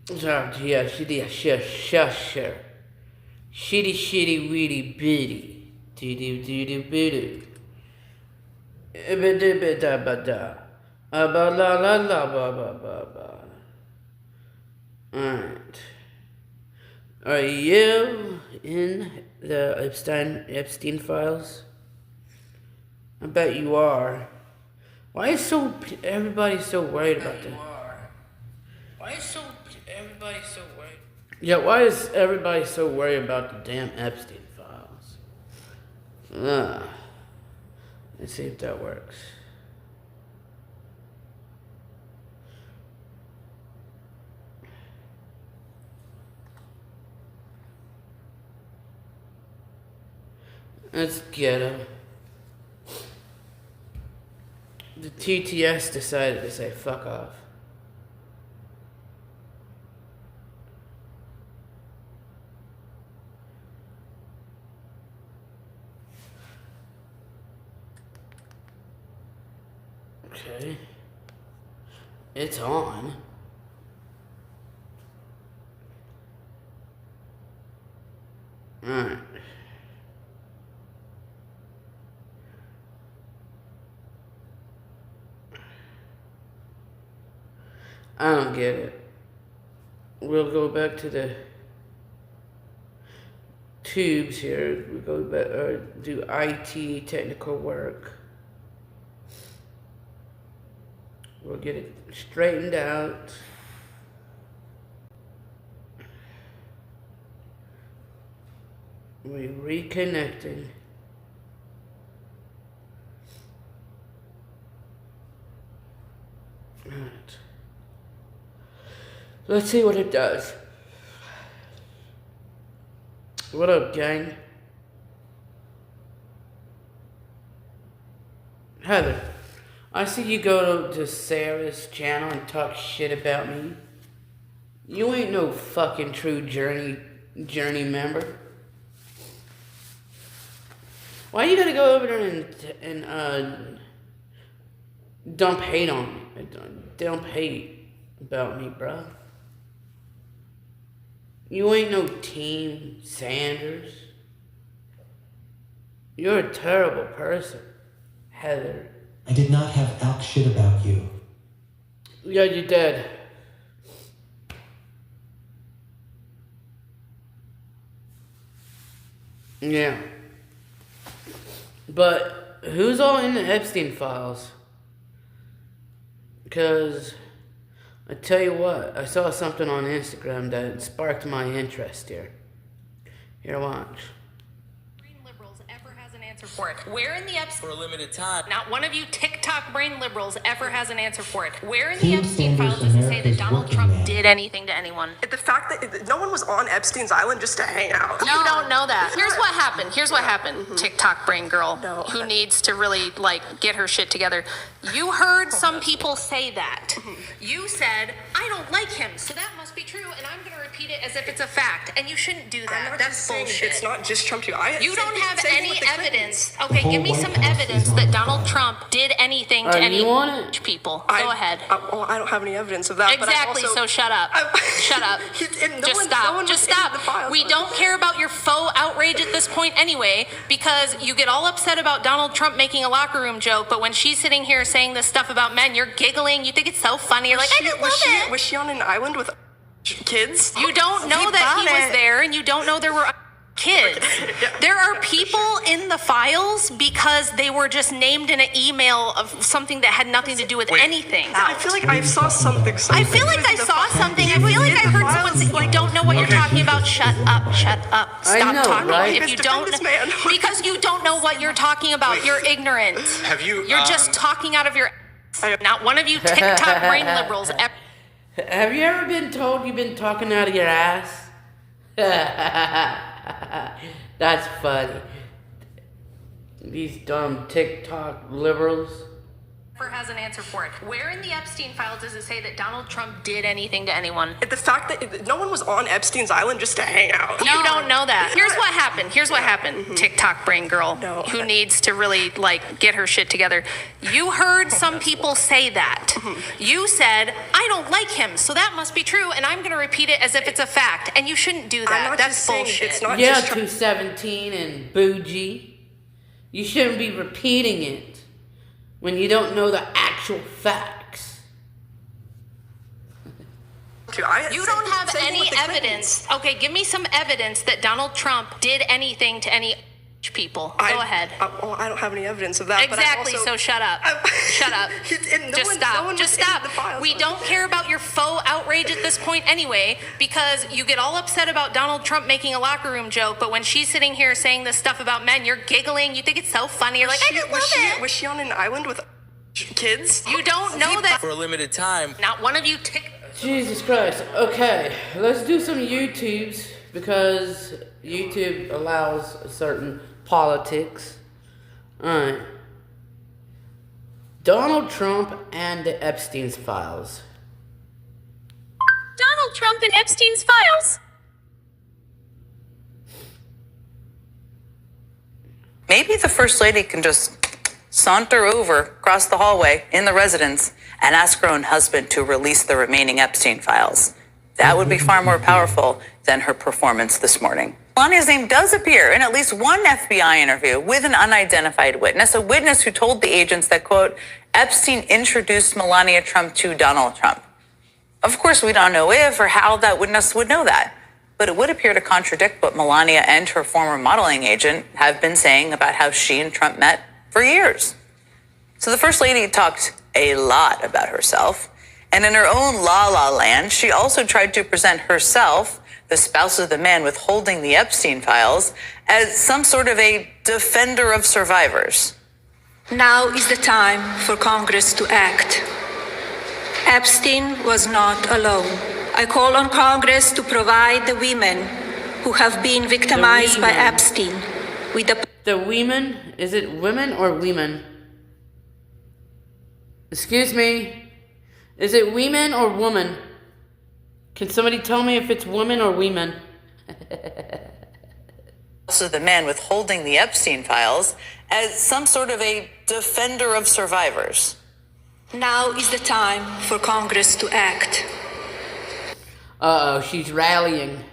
Yeah, sure. Shitty, weedy, bitty. Doo boo. Ibba ba da. Ba la la la ba. Alright. Are you in the Epstein files? I bet you are. Why is everybody so worried about that? Why is everybody so worried? Yeah, why is everybody so worried about the damn Epstein files? Let's see if that works. Let's get him. The TTS decided to say fuck off. Okay. It's on. Alright. I don't get it. We'll go back to the tubes here. We go back do IT technical work. We'll get it straightened out. We're reconnecting. Alright. Let's see what it does. What up, gang? Heather, I see you go to Sarah's channel and talk shit about me. You ain't no fucking true journey member. Why you gotta go over there and dump hate on me? Dump hate about me, bro. You ain't no Team Sanders. You're a terrible person, Heather. I did not have elk shit about you. Yeah, you did. Yeah. But who's all in the Epstein files? Because I tell you what, I saw something on Instagram that sparked my interest here. Here, watch. Liberals ever has an answer for it. Where in the Epstein... For a limited time. Not one of you TikTok brain liberals ever has an answer for it. Where in the Epstein files does it say that Donald Trump did anything to anyone? The fact that no one was on Epstein's island just to hang out. You don't know that. Here's what happened. TikTok brain girl who needs to really, get her shit together. You heard some people say that. You said, I don't like him, so that must be true, and I'm going to repeat it as if it's a fact. And you shouldn't do that. That's bullshit. It's not just Trump, too. You don't have any evidence. Okay, give me some evidence that Donald Trump did anything to any people. Go ahead. I don't have any evidence of that. Exactly, but so shut up. Shut up. Just stop. We don't care about your faux outrage at this point anyway, because you get all upset about Donald Trump making a locker room joke, but when she's sitting here saying this stuff about men, you're giggling, you think it's so funny, you're like, I just love it. Was she on an island with kids? You don't know that he was there, and you don't know there were kids. There are people in the files because they were just named in an email of something that had nothing to do with anything. I feel like I saw something. I feel like I saw something. I feel like I heard someone say, you don't know what you're talking about. Shut up. Stop talking. Right? If you don't, because you don't know what you're talking about. You're ignorant. You're just talking out of your ass. Not one of you TikTok brain liberals ever. Have you ever been told you've been talking out of your ass? That's funny. These dumb TikTok liberals. has an answer for it. Where in the Epstein files does it say that Donald Trump did anything to anyone? The fact that no one was on Epstein's island just to hang out. You don't know that. Here's what happened. Here's what happened. TikTok brain girl who needs to really get her shit together. You heard some people say that. You said, I don't like him, so that must be true, and I'm going to repeat it as if it's a fact. And you shouldn't do that. That's bullshit. It's not yeah, just 217 and bougie. You shouldn't be repeating it when you don't know the actual facts. You don't have any evidence. Okay, give me some evidence that Donald Trump did anything to any people. Go ahead. I don't have any evidence of that. Exactly, but so shut up. Shut up. Just stop. Just stop. We don't care about your faux outrage at this point anyway, because you get all upset about Donald Trump making a locker room joke, but when she's sitting here saying this stuff about men, you're giggling, you think it's so funny, you're like, I just love it. Was she on an island with kids? You don't know that. For a limited time. Not one of you Jesus Christ. Okay, let's do some YouTubes because YouTube allows certain politics. Alright. Donald Trump and the Epstein's files. Donald Trump and Epstein's files. Maybe the First Lady can just saunter over across the hallway in the residence and ask her own husband to release the remaining Epstein files. That would be far more powerful than her performance this morning. Melania's name does appear in at least one FBI interview with an unidentified witness, a witness who told the agents that, quote, Epstein introduced Melania Trump to Donald Trump. Of course, we don't know if or how that witness would know that, but it would appear to contradict what Melania and her former modeling agent have been saying about how she and Trump met for years. So the First Lady talked a lot about herself, and in her own la-la land, she also tried to present herself, the spouse of the man withholding the Epstein files, as some sort of a defender of survivors. Now is the time for Congress to act. Epstein was not alone. I call on Congress to provide the women who have been victimized by Epstein with the women? Is it women or women? Excuse me. Is it women or woman? Can somebody tell me if it's women or women? Also the man withholding the Epstein files as some sort of a defender of survivors. Now is the time for Congress to act. Uh-oh, she's rallying.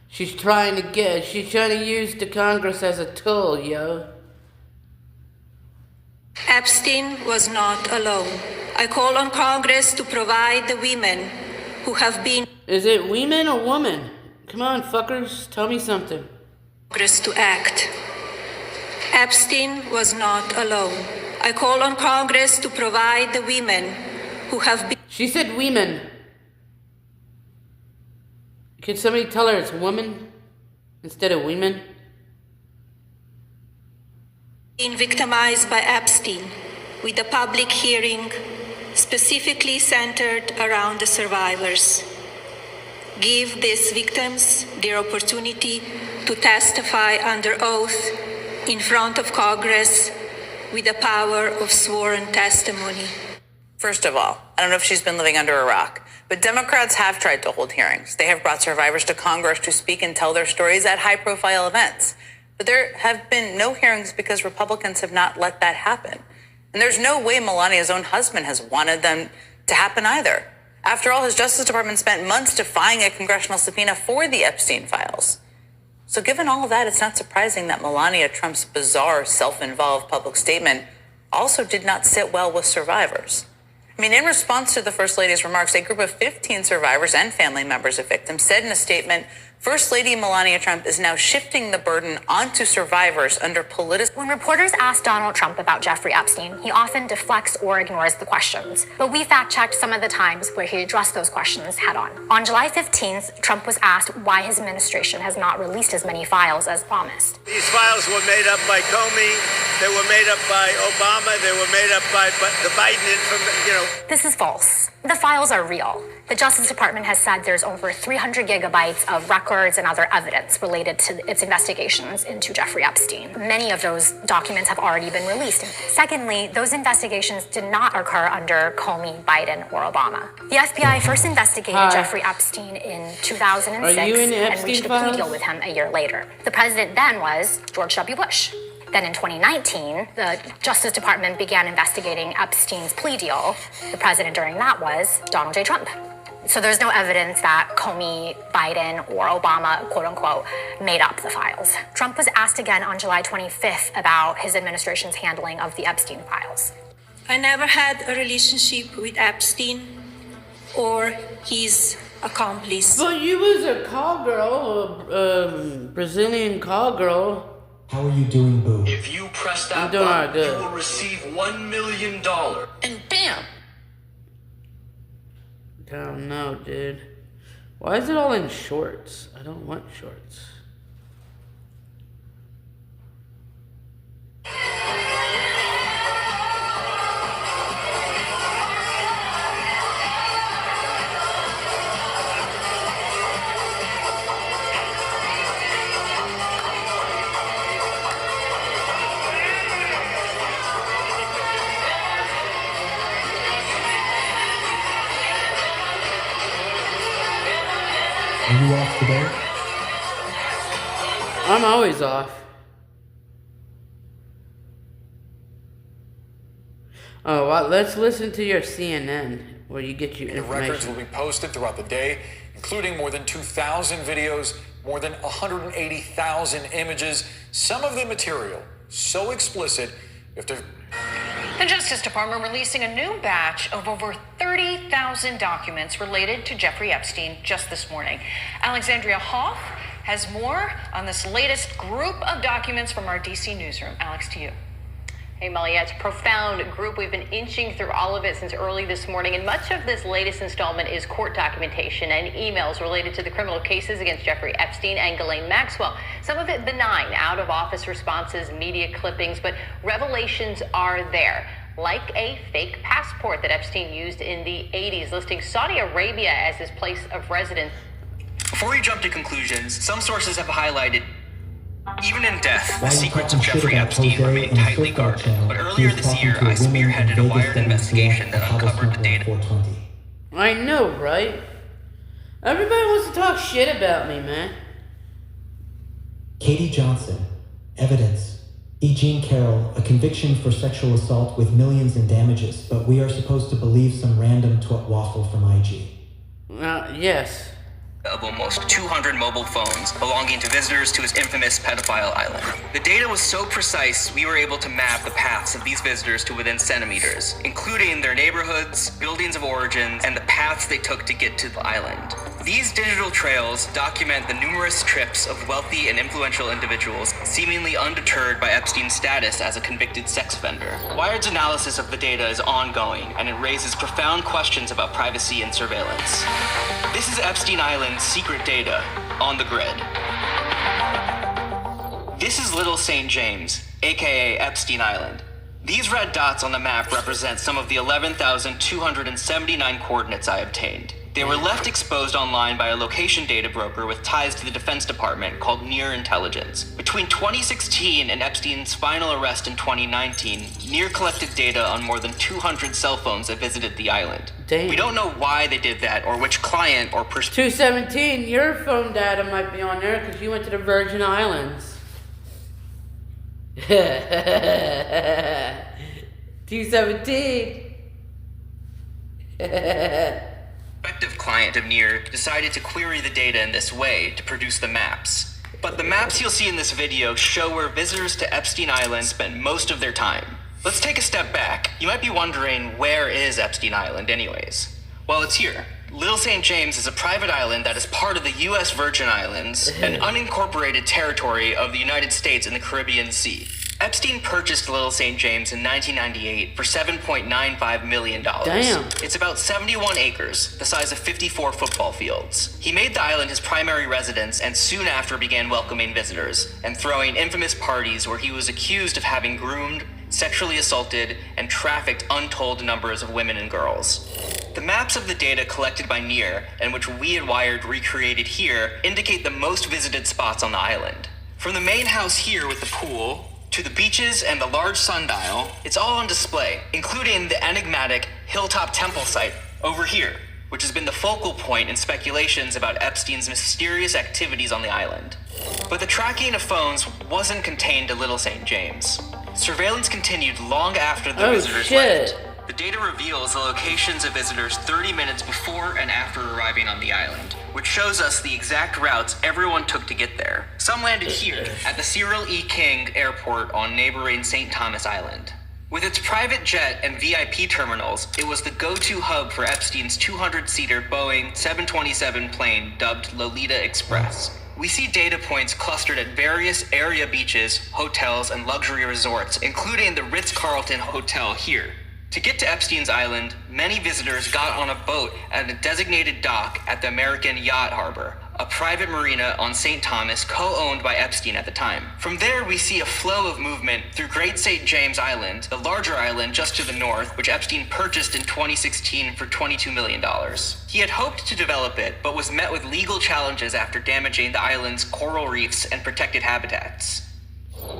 She's trying to use the Congress as a tool, yo. Epstein was not alone. I call on Congress to provide the women who have been... Is it women or woman? Come on, fuckers, tell me something. Congress to act. Epstein was not alone. I call on Congress to provide the women who have been... She said women. Can somebody tell her it's woman instead of women? Been victimized by Epstein, with a public hearing specifically centered around the survivors. Give these victims their opportunity to testify under oath in front of Congress with the power of sworn testimony. First of all, I don't know if she's been living under a rock, but Democrats have tried to hold hearings. They have brought survivors to Congress to speak and tell their stories at high-profile events. But there have been no hearings because Republicans have not let that happen. And there's no way Melania's own husband has wanted them to happen either. After all, his Justice Department spent months defying a congressional subpoena for the Epstein files. So given all of that, it's not surprising that Melania Trump's bizarre, self-involved public statement also did not sit well with survivors. I mean, in response to the First Lady's remarks, a group of 15 survivors and family members of victims said in a statement, First Lady Melania Trump is now shifting the burden onto survivors under political... When reporters ask Donald Trump about Jeffrey Epstein, he often deflects or ignores the questions. But we fact-checked some of the times where he addressed those questions head-on. On July 15th, Trump was asked why his administration has not released as many files as promised. These files were made up by Comey, they were made up by Obama, they were made up by the Biden, This is false. The files are real. The Justice Department has said there's over 300 gigabytes of records records and other evidence related to its investigations into Jeffrey Epstein. Many of those documents have already been released. Secondly, those investigations did not occur under Comey, Biden, or Obama. The FBI first investigated Jeffrey Epstein in 2006 and reached a plea deal with him a year later. The president then was George W. Bush. Then in 2019, the Justice Department began investigating Epstein's plea deal. The president during that was Donald J. Trump. So there's no evidence that Comey, Biden, or Obama, quote unquote, made up the files. Trump was asked again on July 25th about his administration's handling of the Epstein files. I never had a relationship with Epstein or his accomplice. But you was a call girl, a Brazilian call girl. How are you doing, Boo? If you press that doing button, good. you will receive $1 million. And bam! I don't know, dude. Why is it all in shorts? I don't want shorts. Are you off today? I'm always off. Oh, well, let's listen to your CNN where you get your The records will information. be posted throughout the day, including more than 2,000 videos, more than 180,000 images, some of the material so explicit you have to... The Justice Department releasing a new batch of over 30,000 documents related to Jeffrey Epstein just this morning. Alexandria Hoff has more on this latest group of documents from our DC newsroom. Alex, to you. Hey, Molly, yeah, it's a profound group. We've been inching through all of it since early this morning, and much of this latest installment is court documentation and emails related to the criminal cases against Jeffrey Epstein and Ghislaine Maxwell. Some of it benign, out-of-office responses, media clippings, but revelations are there, like a fake passport that Epstein used in the 80s, listing Saudi Arabia as his place of residence. Before we jump to conclusions, some sources have highlighted even in death, Why the are you secrets talking of shit Jeffrey about Epstein Jose remain and the tightly Surfside guarded. channel? But He earlier was this talking year, to a I woman in spearheaded a Vegas wired that investigation that the Cabo uncovered the Smoker data. 420. I know, right? Everybody wants to talk shit about me, man. Katie Johnson. Evidence. E. Jean Carroll, a conviction for sexual assault with millions in damages, but we are supposed to believe some random twat waffle from IG. Yes. Of almost 200 mobile phones belonging to visitors to his infamous pedophile island. The data was so precise, we were able to map the paths of these visitors to within centimeters, including their neighborhoods, buildings of origins, and the paths they took to get to the island. These digital trails document the numerous trips of wealthy and influential individuals, seemingly undeterred by Epstein's status as a convicted sex offender. Wired's analysis of the data is ongoing, and it raises profound questions about privacy and surveillance. This is Epstein Island's secret data on the grid. This is Little St. James, aka Epstein Island. These red dots on the map represent some of the 11,279 coordinates I obtained. They were left exposed online by a location data broker with ties to the Defense Department called Near Intelligence. Between 2016 and Epstein's final arrest in 2019, Near collected data on more than 200 cell phones that visited the island. Damn. We don't know why they did that or which client or person. 217, your phone data might be on there because you went to the Virgin Islands. 217. Prospective client of Near decided to query the data in this way to produce the maps. But the maps you'll see in this video show where visitors to Epstein Island spent most of their time. Let's take a step back. You might be wondering, where is Epstein Island anyways? Well, it's here. Little St. James is a private island that is part of the U.S. Virgin Islands, an unincorporated territory of the United States in the Caribbean Sea. Epstein purchased Little St. James in 1998 for $7.95 million. Damn. It's about 71 acres, the size of 54 football fields. He made the island his primary residence and soon after began welcoming visitors and throwing infamous parties where he was accused of having groomed sexually assaulted, and trafficked untold numbers of women and girls. The maps of the data collected by NIR, and which we at Wired recreated here, indicate the most visited spots on the island. From the main house here with the pool, to the beaches and the large sundial, it's all on display, including the enigmatic Hilltop Temple site over here, which has been the focal point in speculations about Epstein's mysterious activities on the island. But the tracking of phones wasn't contained to Little St. James. Surveillance continued long after the visitors left. The data reveals the locations of visitors 30 minutes before and after arriving on the island, which shows us the exact routes everyone took to get there. Some landed here, at the Cyril E. King Airport on neighboring St. Thomas Island. With its private jet and VIP terminals, it was the go-to hub for Epstein's 200-seater Boeing 727 plane dubbed Lolita Express. We see data points clustered at various area beaches, hotels, and luxury resorts, including the Ritz-Carlton Hotel here. To get to Epstein's Island, many visitors got on a boat at a designated dock at the American Yacht Harbor, a private marina on St. Thomas co-owned by Epstein at the time. From there, we see a flow of movement through Great St. James Island, the larger island just to the north, which Epstein purchased in 2016 for $22 million. He had hoped to develop it, but was met with legal challenges after damaging the island's coral reefs and protected habitats.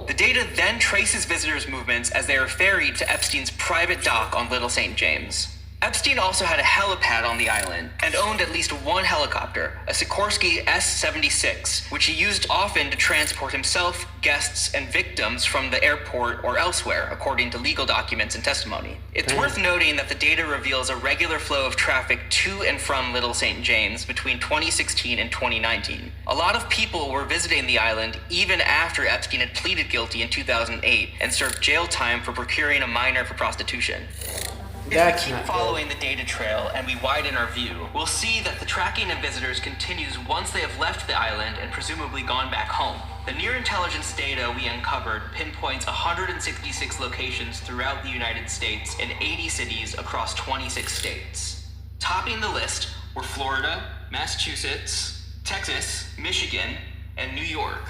The data then traces visitors' movements as they are ferried to Epstein's private dock on Little St. James. Epstein also had a helipad on the island and owned at least one helicopter, a Sikorsky S-76, which he used often to transport himself, guests, and victims from the airport or elsewhere, according to legal documents and testimony. It's worth noting that the data reveals a regular flow of traffic to and from Little St. James between 2016 and 2019. A lot of people were visiting the island even after Epstein had pleaded guilty in 2008 and served jail time for procuring a minor for prostitution. If we keep following the data trail and we widen our view, we'll see that the tracking of visitors continues once they have left the island and presumably gone back home. The near intelligence data we uncovered pinpoints 166 locations throughout the United States in 80 cities across 26 states. Topping the list were Florida, Massachusetts, Texas, Michigan, and New York.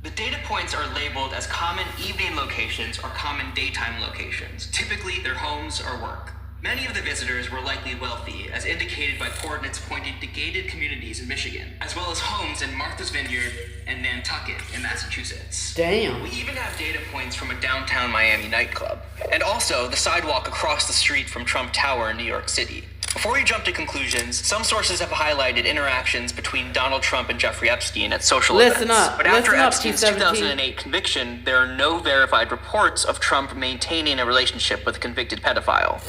The data points are labeled as common evening locations or common daytime locations, typically their homes or work. Many of the visitors were likely wealthy, as indicated by coordinates pointing to gated communities in Michigan, as well as homes in Martha's Vineyard and Nantucket in Massachusetts. Damn. We even have data points from a downtown Miami nightclub, and also the sidewalk across the street from Trump Tower in New York City. Before we jump to conclusions, some sources have highlighted interactions between Donald Trump and Jeffrey Epstein at social events. But after Epstein's 2008 conviction, there are no verified reports of Trump maintaining a relationship with a convicted pedophile.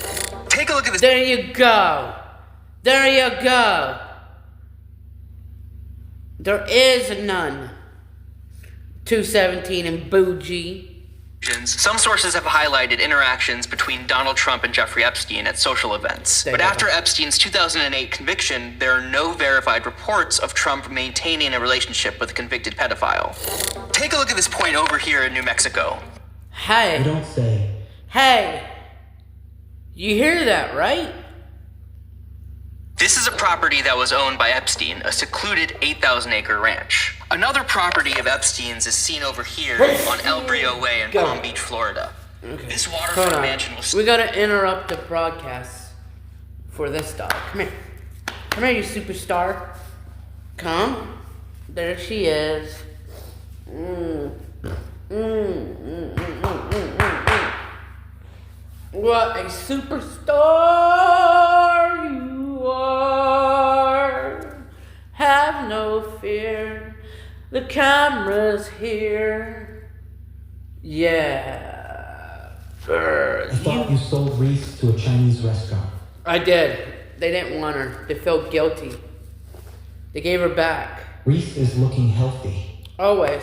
Take a look at this. There you go. There you go. There is none. 217 and bougie. Some sources have highlighted interactions between Donald Trump and Jeffrey Epstein at social events. But after Epstein's 2008 conviction, there are no verified reports of Trump maintaining a relationship with a convicted pedophile. Take a look at this point over here in New Mexico. Hey. You don't say. Hey. You hear that, right? This is a property that was owned by Epstein, a secluded 8,000-acre ranch. Another property of Epstein's is seen over here on El Brio Way in Palm Beach, Florida. Okay. This waterfront mansion was... We gotta interrupt the broadcast for this dog. Come here. Come here, you superstar. Come. There she is. What a superstar you are. Have no fear. The camera's here. Yeah. I thought you sold Reese to a Chinese restaurant. I did. They didn't want her. They felt guilty. They gave her back. Reese is looking healthy. Always.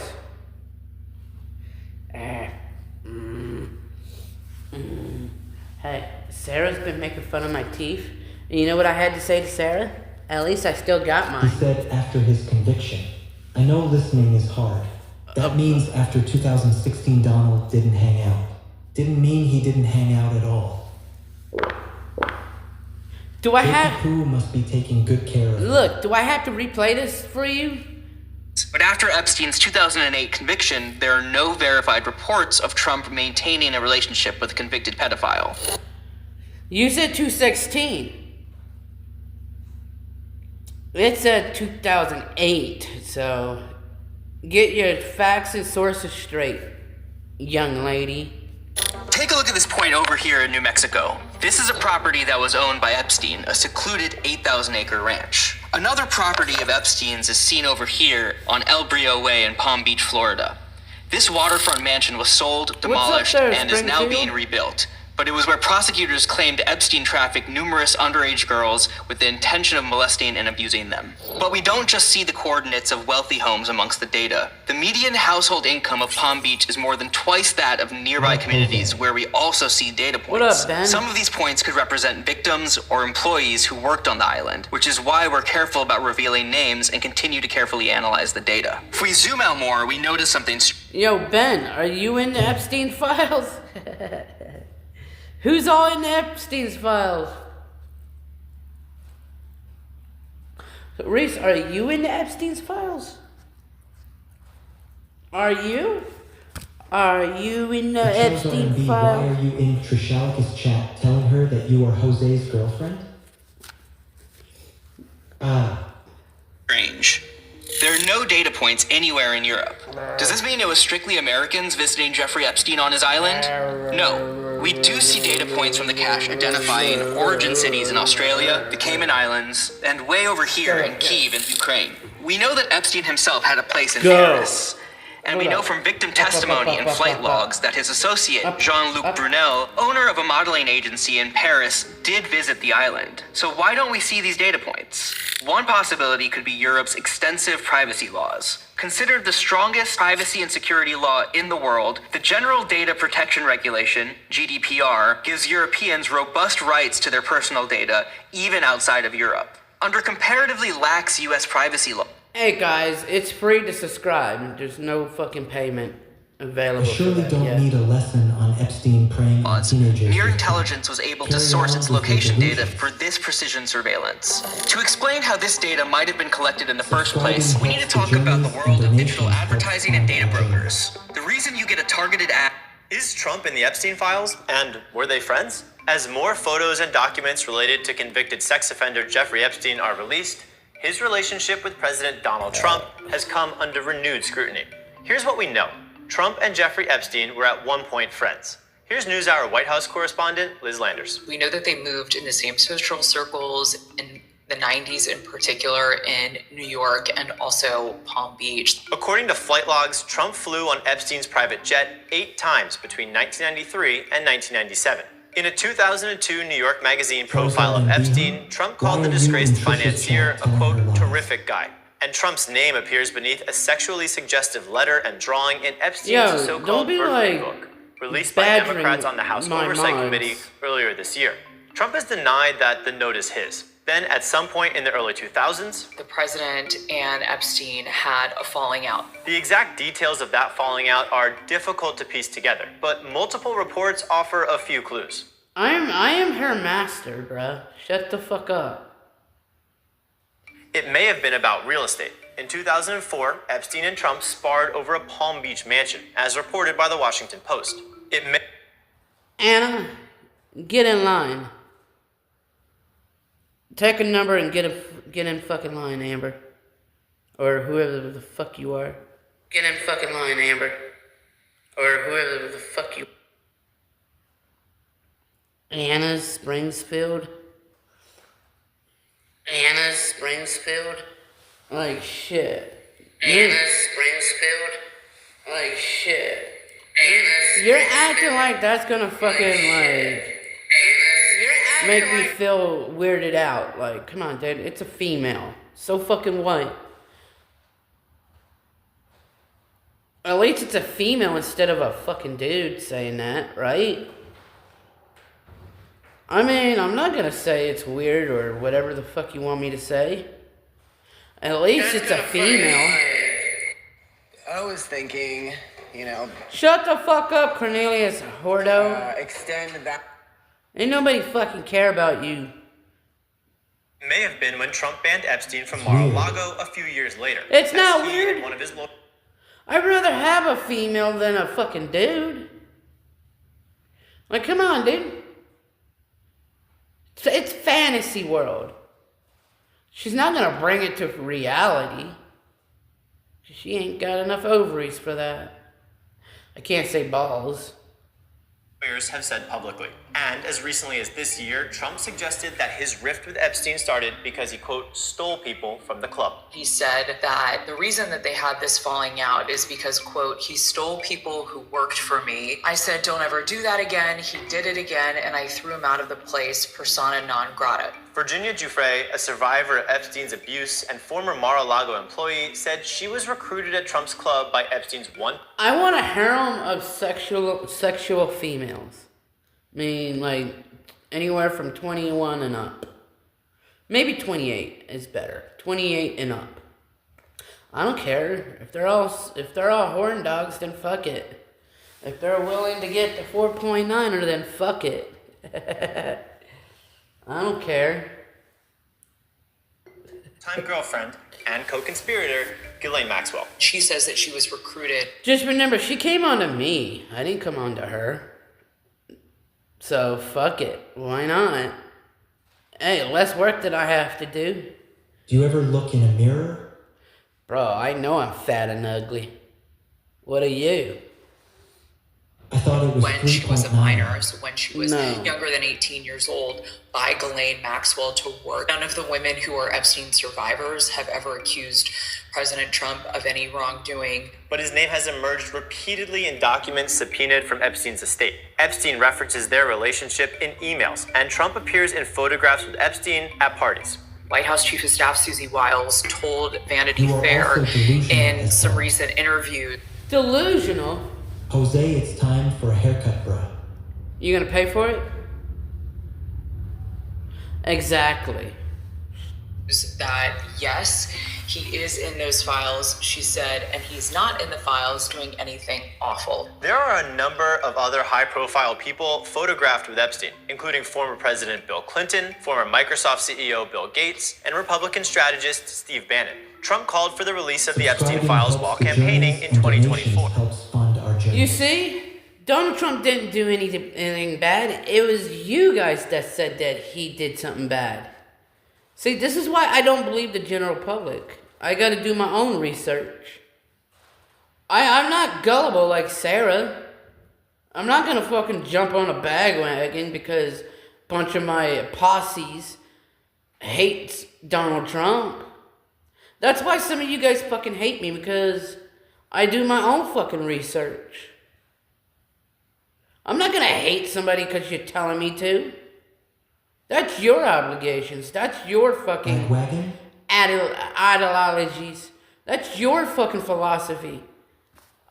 Hey, Sarah's been making fun of my teeth. And you know what I had to say to Sarah? At least I still got mine. He said after his conviction. I know listening is hard. That means after 2016 Donald didn't hang out. Didn't mean he didn't hang out at all. Do I have... Who must be taking good care of him. Look, do I have to replay this for you? But after Epstein's 2008 conviction, there are no verified reports of Trump maintaining a relationship with a convicted pedophile. You said 2016. It said 2008, so get your facts and sources straight, young lady. Take a look at this point over here in New Mexico. This is a property that was owned by Epstein, a secluded 8,000-acre ranch. Another property of Epstein's is seen over here on El Brio Way in Palm Beach, Florida. This waterfront mansion was sold, demolished, and is now being rebuilt. But it was where prosecutors claimed Epstein trafficked numerous underage girls with the intention of molesting and abusing them. But we don't just see the coordinates of wealthy homes amongst the data. The median household income of Palm Beach is more than twice that of nearby communities where we also see data points. What up, Ben? Some of these points could represent victims or employees who worked on the island, which is why we're careful about revealing names and continue to carefully analyze the data. If we zoom out more, we notice something. Yo, Ben, are you in the Epstein files? Who's all in the Epstein's files? Reese, are you in the Epstein's files? Are you? Are you in the Epstein Why files? are you in Trishalika's chat telling her that you are Jose's girlfriend? Strange. There are no data points anywhere in Europe. Does this mean it was strictly Americans visiting Jeffrey Epstein on his island? No. We do see data points from the cache identifying origin cities in Australia, the Cayman Islands, and way over here in Kyiv in Ukraine. We know that Epstein himself had a place in Paris. And we know from victim testimony and flight logs that his associate, Jean-Luc Brunel, owner of a modeling agency in Paris, did visit the island. So why don't we see these data points? One possibility could be Europe's extensive privacy laws. Considered the strongest privacy and security law in the world, the General Data Protection Regulation, GDPR, gives Europeans robust rights to their personal data, even outside of Europe. Under comparatively lax US privacy law. Hey guys, it's free to subscribe. There's no fucking payment available. I surely for that don't yet. need a lesson on Epstein preying on teenagers. Mere intelligence was able to source its location data for this precision surveillance. To explain how this data might have been collected in the first place, we need to talk about the world of digital advertising and data brokers. The reason you get a targeted ad. Is Trump in the Epstein files? And were they friends? As more photos and documents related to convicted sex offender Jeffrey Epstein are released, his relationship with President Donald Trump has come under renewed scrutiny. Here's what we know. Trump and Jeffrey Epstein were at one point friends. Here's NewsHour White House correspondent Liz Landers. We know that they moved in the same social circles in the 90s in particular in New York and also Palm Beach. According to flight logs, Trump flew on Epstein's private jet 8 times between 1993 and 1997. In a 2002 New York Magazine profile of Epstein, Trump called the disgraced financier a, quote, terrific guy. And Trump's name appears beneath a sexually suggestive letter and drawing in Epstein's so-called birthday book, released by Democrats on the House Oversight Committee earlier this year. Trump has denied that the note is his. Then, at some point in the early 2000s, the president and Epstein had a falling out. The exact details of that falling out are difficult to piece together, but multiple reports offer a few clues. I am her master, bruh. Shut the fuck up. It may have been about real estate. In 2004, Epstein and Trump sparred over a Palm Beach mansion, as reported by the Washington Post. Anna, get in line. Take a number and get in fucking line, Amber. Or whoever the fuck you are. Get in fucking line, Amber. Or whoever the fuck you are. Anna Springsfield. Anna Springsfield. Like shit. Anna Springsfield. Like shit. You're acting like that's gonna fucking like make me feel weirded out. Like, come on, dude. It's a female. So fucking what? At least it's a female instead of a fucking dude saying that, right? I mean, I'm not gonna say it's weird or whatever the fuck you want me to say. At least it's a female. I was thinking, Shut the fuck up, Cornelius Hordo. extend that. Ain't nobody fucking care about you. may have been when Trump banned Epstein from Mar-a-Lago a few years later. It's not weird. One of his I'd rather have a female than a fucking dude. Like, come on, dude. It's fantasy world. She's not gonna bring it to reality. She ain't got enough ovaries for that. I can't say balls. Lawyers have said publicly. And as recently as this year, Trump suggested that his rift with Epstein started because he, quote, stole people from the club. He said that the reason that they had this falling out is because, quote, he stole people who worked for me. I said, don't ever do that again. He did it again, and I threw him out of the place, persona non grata. Virginia Giuffre, a survivor of Epstein's abuse and former Mar-a-Lago employee, said she was recruited at Trump's club by Epstein's I want a harem of sexual females. I mean, like, anywhere from 21 and up. Maybe 28 is better. 28 and up. I don't care. If they're all horn dogs, then fuck it. If they're willing to get the 4.9er, then fuck it. I don't care. Time girlfriend and co-conspirator, Ghislaine Maxwell. She says that she was recruited. Just remember, she came on to me. I didn't come on to her. So, fuck it. Why not? Hey, less work that I have to do. Do you ever look in a mirror? Bro, I know I'm fat and ugly. What are you? I thought it was when she was a minor, so when she was No. younger than 18 years old, by Ghislaine Maxwell to work. None of the women who are Epstein survivors have ever accused President Trump of any wrongdoing. But his name has emerged repeatedly in documents subpoenaed from Epstein's estate. Epstein references their relationship in emails, and Trump appears in photographs with Epstein at parties. White House Chief of Staff Susie Wiles told Vanity You are Fair also delusional in as some well. recent interview. Delusional? Jose, it's time for a haircut, bruh. You gonna pay for it? Exactly. That yes, he is in those files, she said, and he's not in the files doing anything awful. There are a number of other high-profile people photographed with Epstein, including former President Bill Clinton, former Microsoft CEO Bill Gates, and Republican strategist Steve Bannon. Trump called for the release of the Epstein files while campaigning in 2024. You see? Donald Trump didn't do anything bad. It was you guys that said that he did something bad. See, this is why I don't believe the general public. I gotta do my own research. I'm not gullible like Sarah. I'm not gonna fucking jump on a bandwagon because a bunch of my posses hates Donald Trump. That's why some of you guys fucking hate me, because I do my own fucking research. I'm not gonna hate somebody because you're telling me to. That's your obligations. That's your fucking ideologies. That's your fucking philosophy.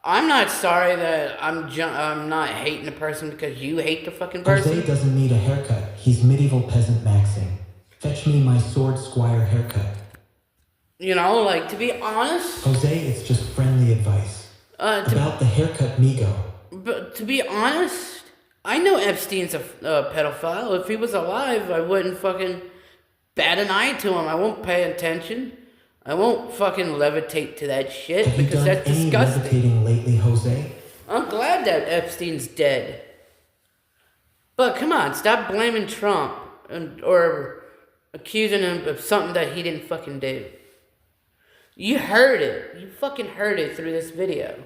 I'm not sorry that I'm not hating a person because you hate the fucking person. Jose doesn't need a haircut. He's medieval peasant maxing. Fetch me my sword squire haircut. You know, like, to be honest... Jose, it's just friendly advice. About the haircut Migo. But to be honest, I know Epstein's a pedophile. If he was alive, I wouldn't fucking bat an eye to him. I won't pay attention. I won't fucking levitate to that shit because that's disgusting. Have you done any levitating lately, Jose? I'm glad that Epstein's dead. But come on, stop blaming Trump or accusing him of something that he didn't fucking do. You heard it. You fucking heard it through this video.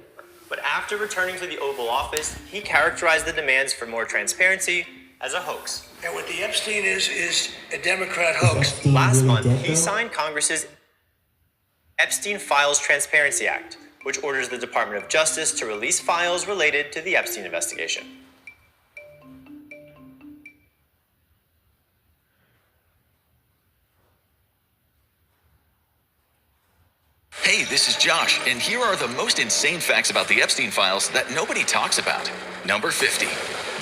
But after returning to the Oval Office, he characterized the demands for more transparency as a hoax. And what the Epstein is a Democrat hoax. Last month, he signed Congress's Epstein Files Transparency Act, which orders the Department of Justice to release files related to the Epstein investigation. Hey, this is Josh, and here are the most insane facts about the Epstein files that nobody talks about. Number 50.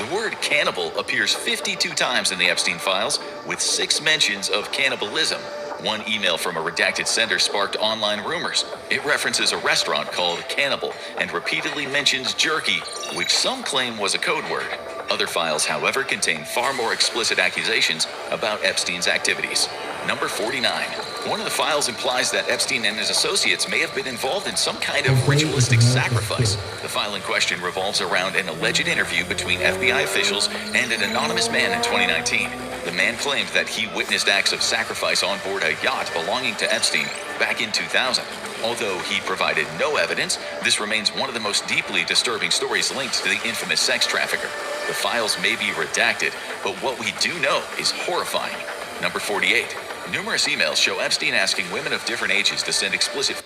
The word cannibal appears 52 times in the Epstein files, with 6 mentions of cannibalism. One email from a redacted sender sparked online rumors. It references a restaurant called Cannibal and repeatedly mentions jerky, which some claim was a code word. Other files, however, contain far more explicit accusations about Epstein's activities. Number 49. One of the files implies that Epstein and his associates may have been involved in some kind of ritualistic sacrifice. The file in question revolves around an alleged interview between FBI officials and an anonymous man in 2019. The man claimed that he witnessed acts of sacrifice on board a yacht belonging to Epstein back in 2000. Although he provided no evidence, this remains one of the most deeply disturbing stories linked to the infamous sex trafficker. The files may be redacted, but what we do know is horrifying. Number 48. Numerous emails show Epstein asking women of different ages to send explicit...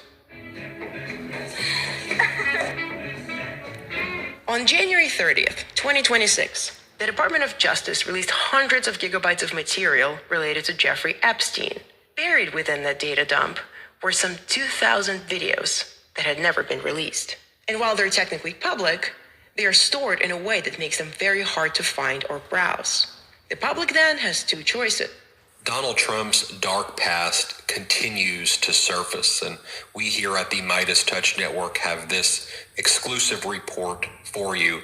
On January 30th, 2026, the Department of Justice released hundreds of gigabytes of material related to Jeffrey Epstein. Buried within that data dump were some 2,000 videos that had never been released. And while they're technically public, they are stored in a way that makes them very hard to find or browse. The public then has two choices. Donald Trump's dark past continues to surface, and we here at the Midas Touch Network have this exclusive report for you.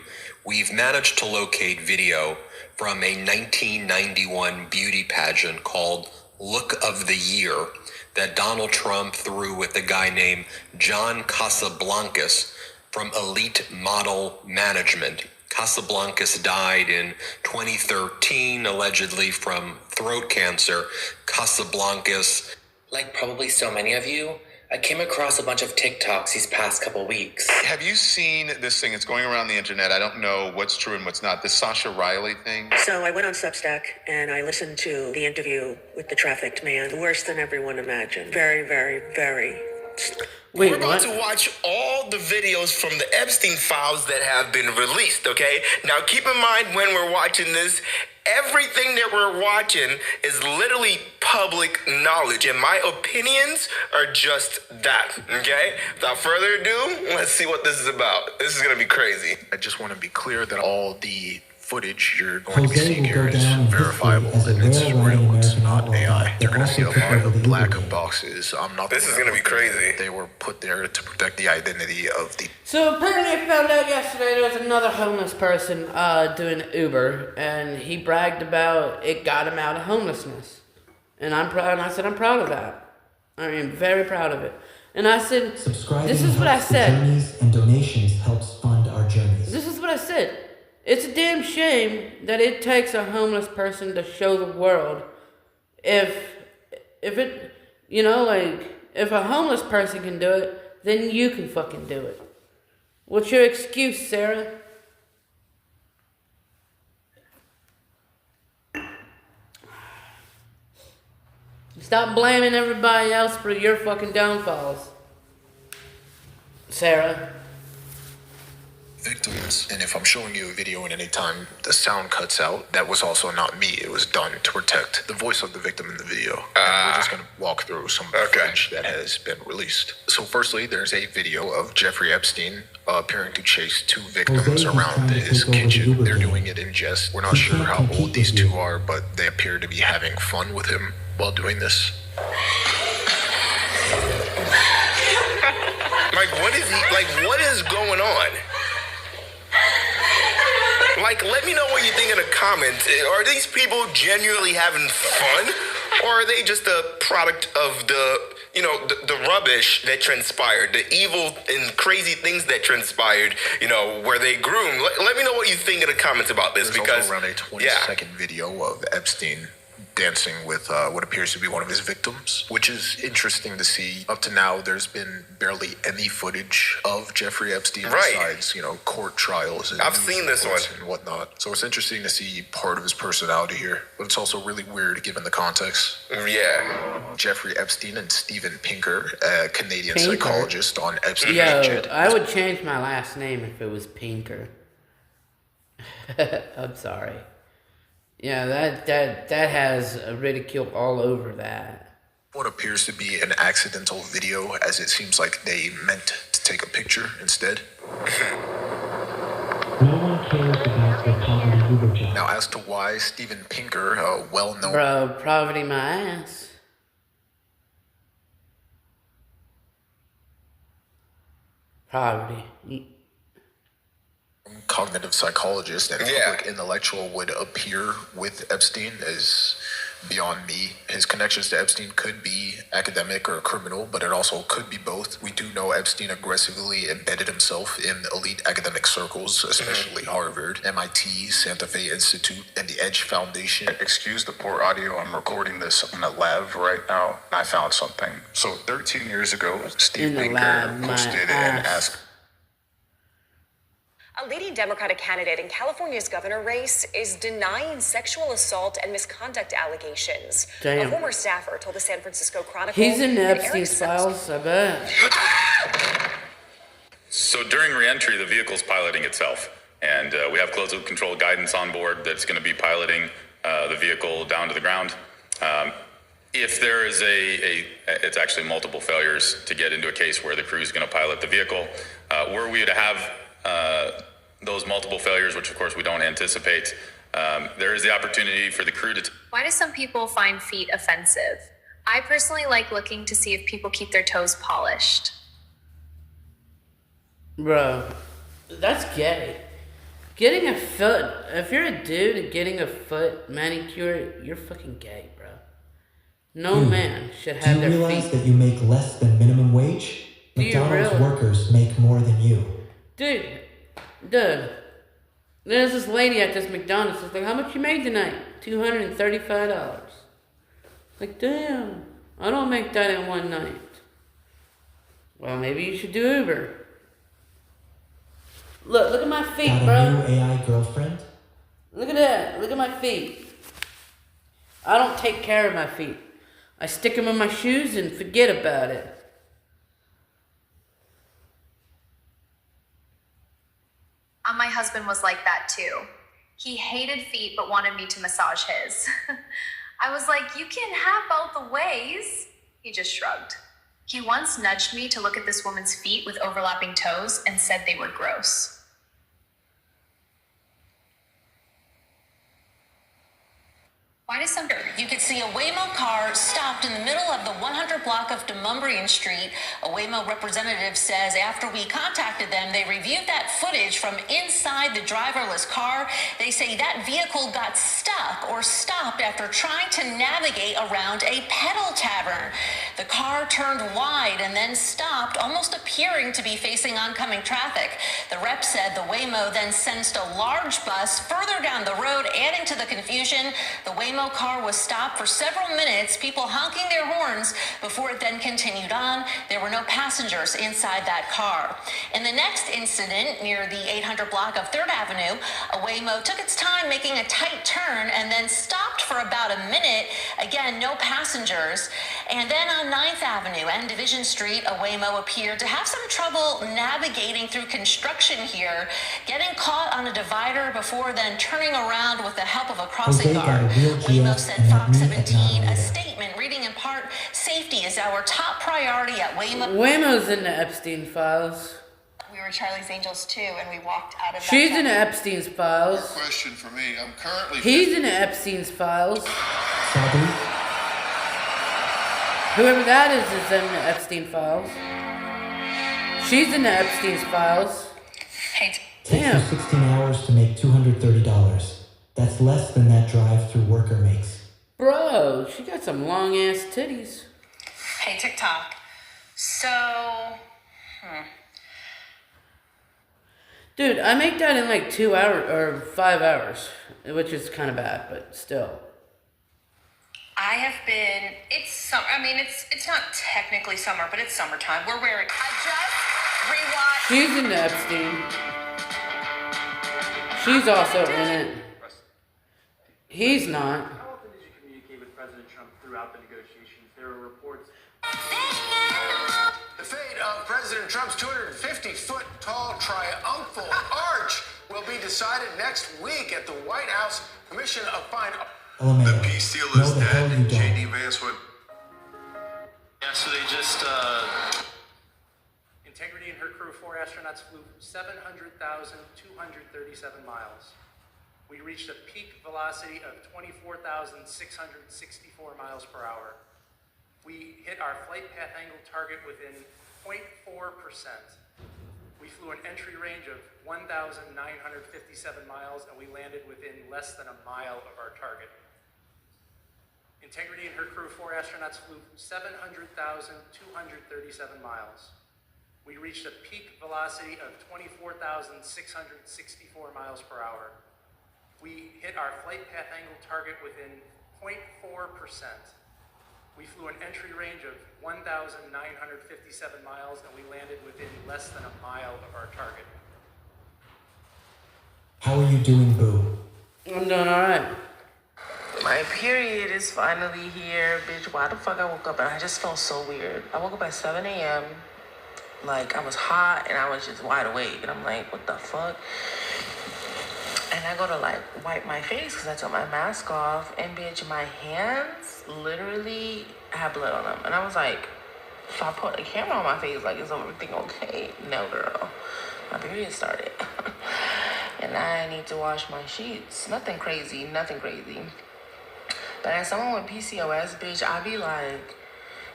We've managed to locate video from a 1991 beauty pageant called Look of the Year that Donald Trump threw with a guy named John Casablancas from Elite Model Management. Casablancas died in 2013, allegedly from throat cancer. Casablancas, Like probably so many of you, I came across a bunch of TikToks these past couple weeks. Have you seen this thing? It's going around the internet. I don't know what's true and what's not. The Sasha Riley thing. So I went on Substack and I listened to the interview with the trafficked man. Worse than everyone imagined. Very, very, very. We're about to watch all the videos from the Epstein files that have been released, okay? Now keep in mind when we're watching this, everything that we're watching is literally public knowledge, and my opinions are just that, okay? Without further ado, let's see what this is about. This is gonna be crazy. I just want to be clear that all the footage you're going to be seeing here is verifiable and it's real. It's not AI. You're going to see a lot of black boxes. I'm not. This is going to be crazy. They were put there to protect the identity of the. So apparently I found out yesterday there was another homeless person doing Uber, and he bragged about it got him out of homelessness. And I'm proud. And I said I'm proud of that. I mean, very proud of it. And I said, this is what I said. Journeys and donations helps fund our journeys. This is what I said. It's a damn shame that it takes a homeless person to show the world. If it, you know, like, if a homeless person can do it, then you can fucking do it. What's your excuse, Sarah? Stop blaming everybody else for your fucking downfalls, Sarah. Victims, and if I'm showing you a video and anytime the sound cuts out, that was also not me. It was done to protect the voice of the victim in the video. And we're just going to walk through some of the footage that has been released. So firstly, there's a video of Jeffrey Epstein appearing to chase two victims around his kitchen. They're doing it in jest. We're not sure how old these two are, but they appear to be having fun with him while doing this. What is going on? Like, let me know what you think in the comments. Are these people genuinely having fun? Or are they just a product of the rubbish that transpired, the evil and crazy things that transpired, where they groomed? Let me know what you think in the comments about this. There's because also around a 20-second video of Epstein dancing with what appears to be one of his victims, which is interesting to see. Up to now, there's been barely any footage of Jeffrey Epstein besides, court trials and I've seen this one and whatnot. So it's interesting to see part of his personality here, but it's also really weird given the context. Yeah. Jeffrey Epstein and Steven Pinker, a Canadian psychologist on Epstein. Yo, I would change my last name if it was Pinker. I'm sorry. Yeah, that has a ridicule all over that. What appears to be an accidental video, as it seems like they meant to take a picture instead. No one cares about the poverty Uber job. Now, as to why Steven Pinker, a well-known... Bro, poverty my ass. Poverty. Cognitive psychologist and public intellectual would appear with Epstein is beyond me. His connections to Epstein could be academic or criminal, but it also could be both. We do know Epstein aggressively embedded himself in elite academic circles, especially Harvard, MIT, Santa Fe Institute, and the Edge Foundation. Excuse the poor audio. I'm recording this in a lab right now. I found something. So 13 years ago, Steve Pinker posted and asked. A leading Democratic candidate in California's governor race is denying sexual assault and misconduct allegations. Damn. A former staffer told the San Francisco Chronicle. He's in that Epstein's Eric files, I bet. So during reentry, the vehicle's piloting itself, and we have closed loop control guidance on board that's going to be piloting the vehicle down to the ground. If there is it's actually multiple failures to get into a case where the crew is going to pilot the vehicle. Were we to have those multiple failures, which of course we don't anticipate, there is the opportunity for the crew to... Why do some people find feet offensive? I personally like looking to see if people keep their toes polished. Bro, that's gay. Getting a foot, if you're a dude and getting a foot manicure, you're fucking gay, bro. No man should have their feet. Do you realize that you make less than minimum wage? McDonald's workers make more than you. Dude, there's this lady at this McDonald's. It's like, how much you made tonight? $235. Like, damn, I don't make that in one night. Well, maybe you should do Uber. Look at my feet, Got bro. a new AI girlfriend? Look at that. Look at my feet. I don't take care of my feet. I stick them in my shoes and forget about it. My husband was like that too. He hated feet but wanted me to massage his. I was like, you can have both the ways. He just shrugged. He once nudged me to look at this woman's feet with overlapping toes and said they were gross. Why does some... You could see a Waymo car stopped in the middle of the 100 block of Demonbreun Street. A Waymo representative says after we contacted them, they reviewed that footage from inside the driverless car. They say that vehicle got stuck or stopped after trying to navigate around a pedal tavern. The car turned wide and then stopped, almost appearing to be facing oncoming traffic. The rep said the Waymo then sensed a large bus further down the road, adding to the confusion. The Waymo car was stopped for several minutes, people honking their horns before it then continued on. There were no passengers inside that car. In the next incident near the 800 block of 3rd Avenue, a Waymo took its time making a tight turn and then stopped for about a minute. Again, no passengers. And then on 9th Avenue and Division Street, a Waymo appeared to have some trouble navigating through construction here, getting caught on a divider before then turning around with the help of a crossing guard. Waymo sent Fox 17 a statement reading in part, safety is our top priority at Waymo. Waymo's in the Epstein files. We were Charlie's Angels too, and we walked out of She's in the Epstein's files. Question for me. I'm currently... He's in the Epstein's files. Whoever that is in the Epstein files. She's in the Epstein's files. Hey. Takes her 16 hours to make $230. That's less than that drive-through worker makes. Bro, she got some long-ass titties. Hey, TikTok. So... Dude, I make that in like 2 hours or 5 hours, which is kind of bad, but still. I have been... It's summer. I mean, it's not technically summer, but it's summertime. We're wearing... I just rewatched... She's in the Epstein. She's also in it. He's not. How often did you communicate with President Trump throughout the negotiations? There were reports. The fate of President Trump's 250-foot-tall triumphal arch will be decided next week at the White House Commission of Fine Arts. The peace deal is dead. J.D. Vance would... Yeah, so they just... Integrity and her crew of 4 astronauts flew 700,237 miles. We reached a peak velocity of 24,664 miles per hour. We hit our flight path angle target within 0.4%. We flew an entry range of 1,957 miles, and we landed within less than a mile of our target. Integrity and her crew, 4 astronauts, flew 700,237 miles. We reached a peak velocity of 24,664 miles per hour. We hit our flight path angle target within 0.4%. We flew an entry range of 1,957 miles, and we landed within less than a mile of our target. How are you doing, Boo? I'm doing alright. My period is finally here, bitch. Why the fuck I woke up and I just felt so weird. I woke up at 7 a.m. Like, I was hot and I was just wide awake. And I'm like, what the fuck? And I go to, like, wipe my face because I took my mask off. And, bitch, my hands literally had blood on them. And I was like, so I put a camera on my face, like, is everything okay? No, girl. My period started. And I need to wash my sheets. Nothing crazy, nothing crazy. But as someone with PCOS, bitch, I be like,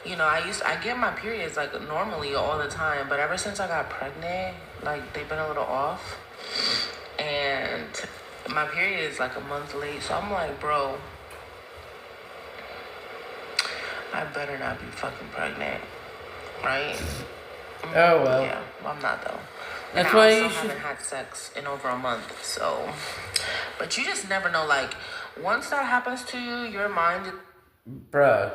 you know, I get my periods like normally all the time, but ever since I got pregnant, like they've been a little off. And my period is like a month late. So I'm like, bro, I better not be fucking pregnant. Right? Oh well. Yeah, well, I'm not though. That's and why I also you should. haven't had sex in over a month, so. But you just never know. Like, once that happens to you, your mind Bruh.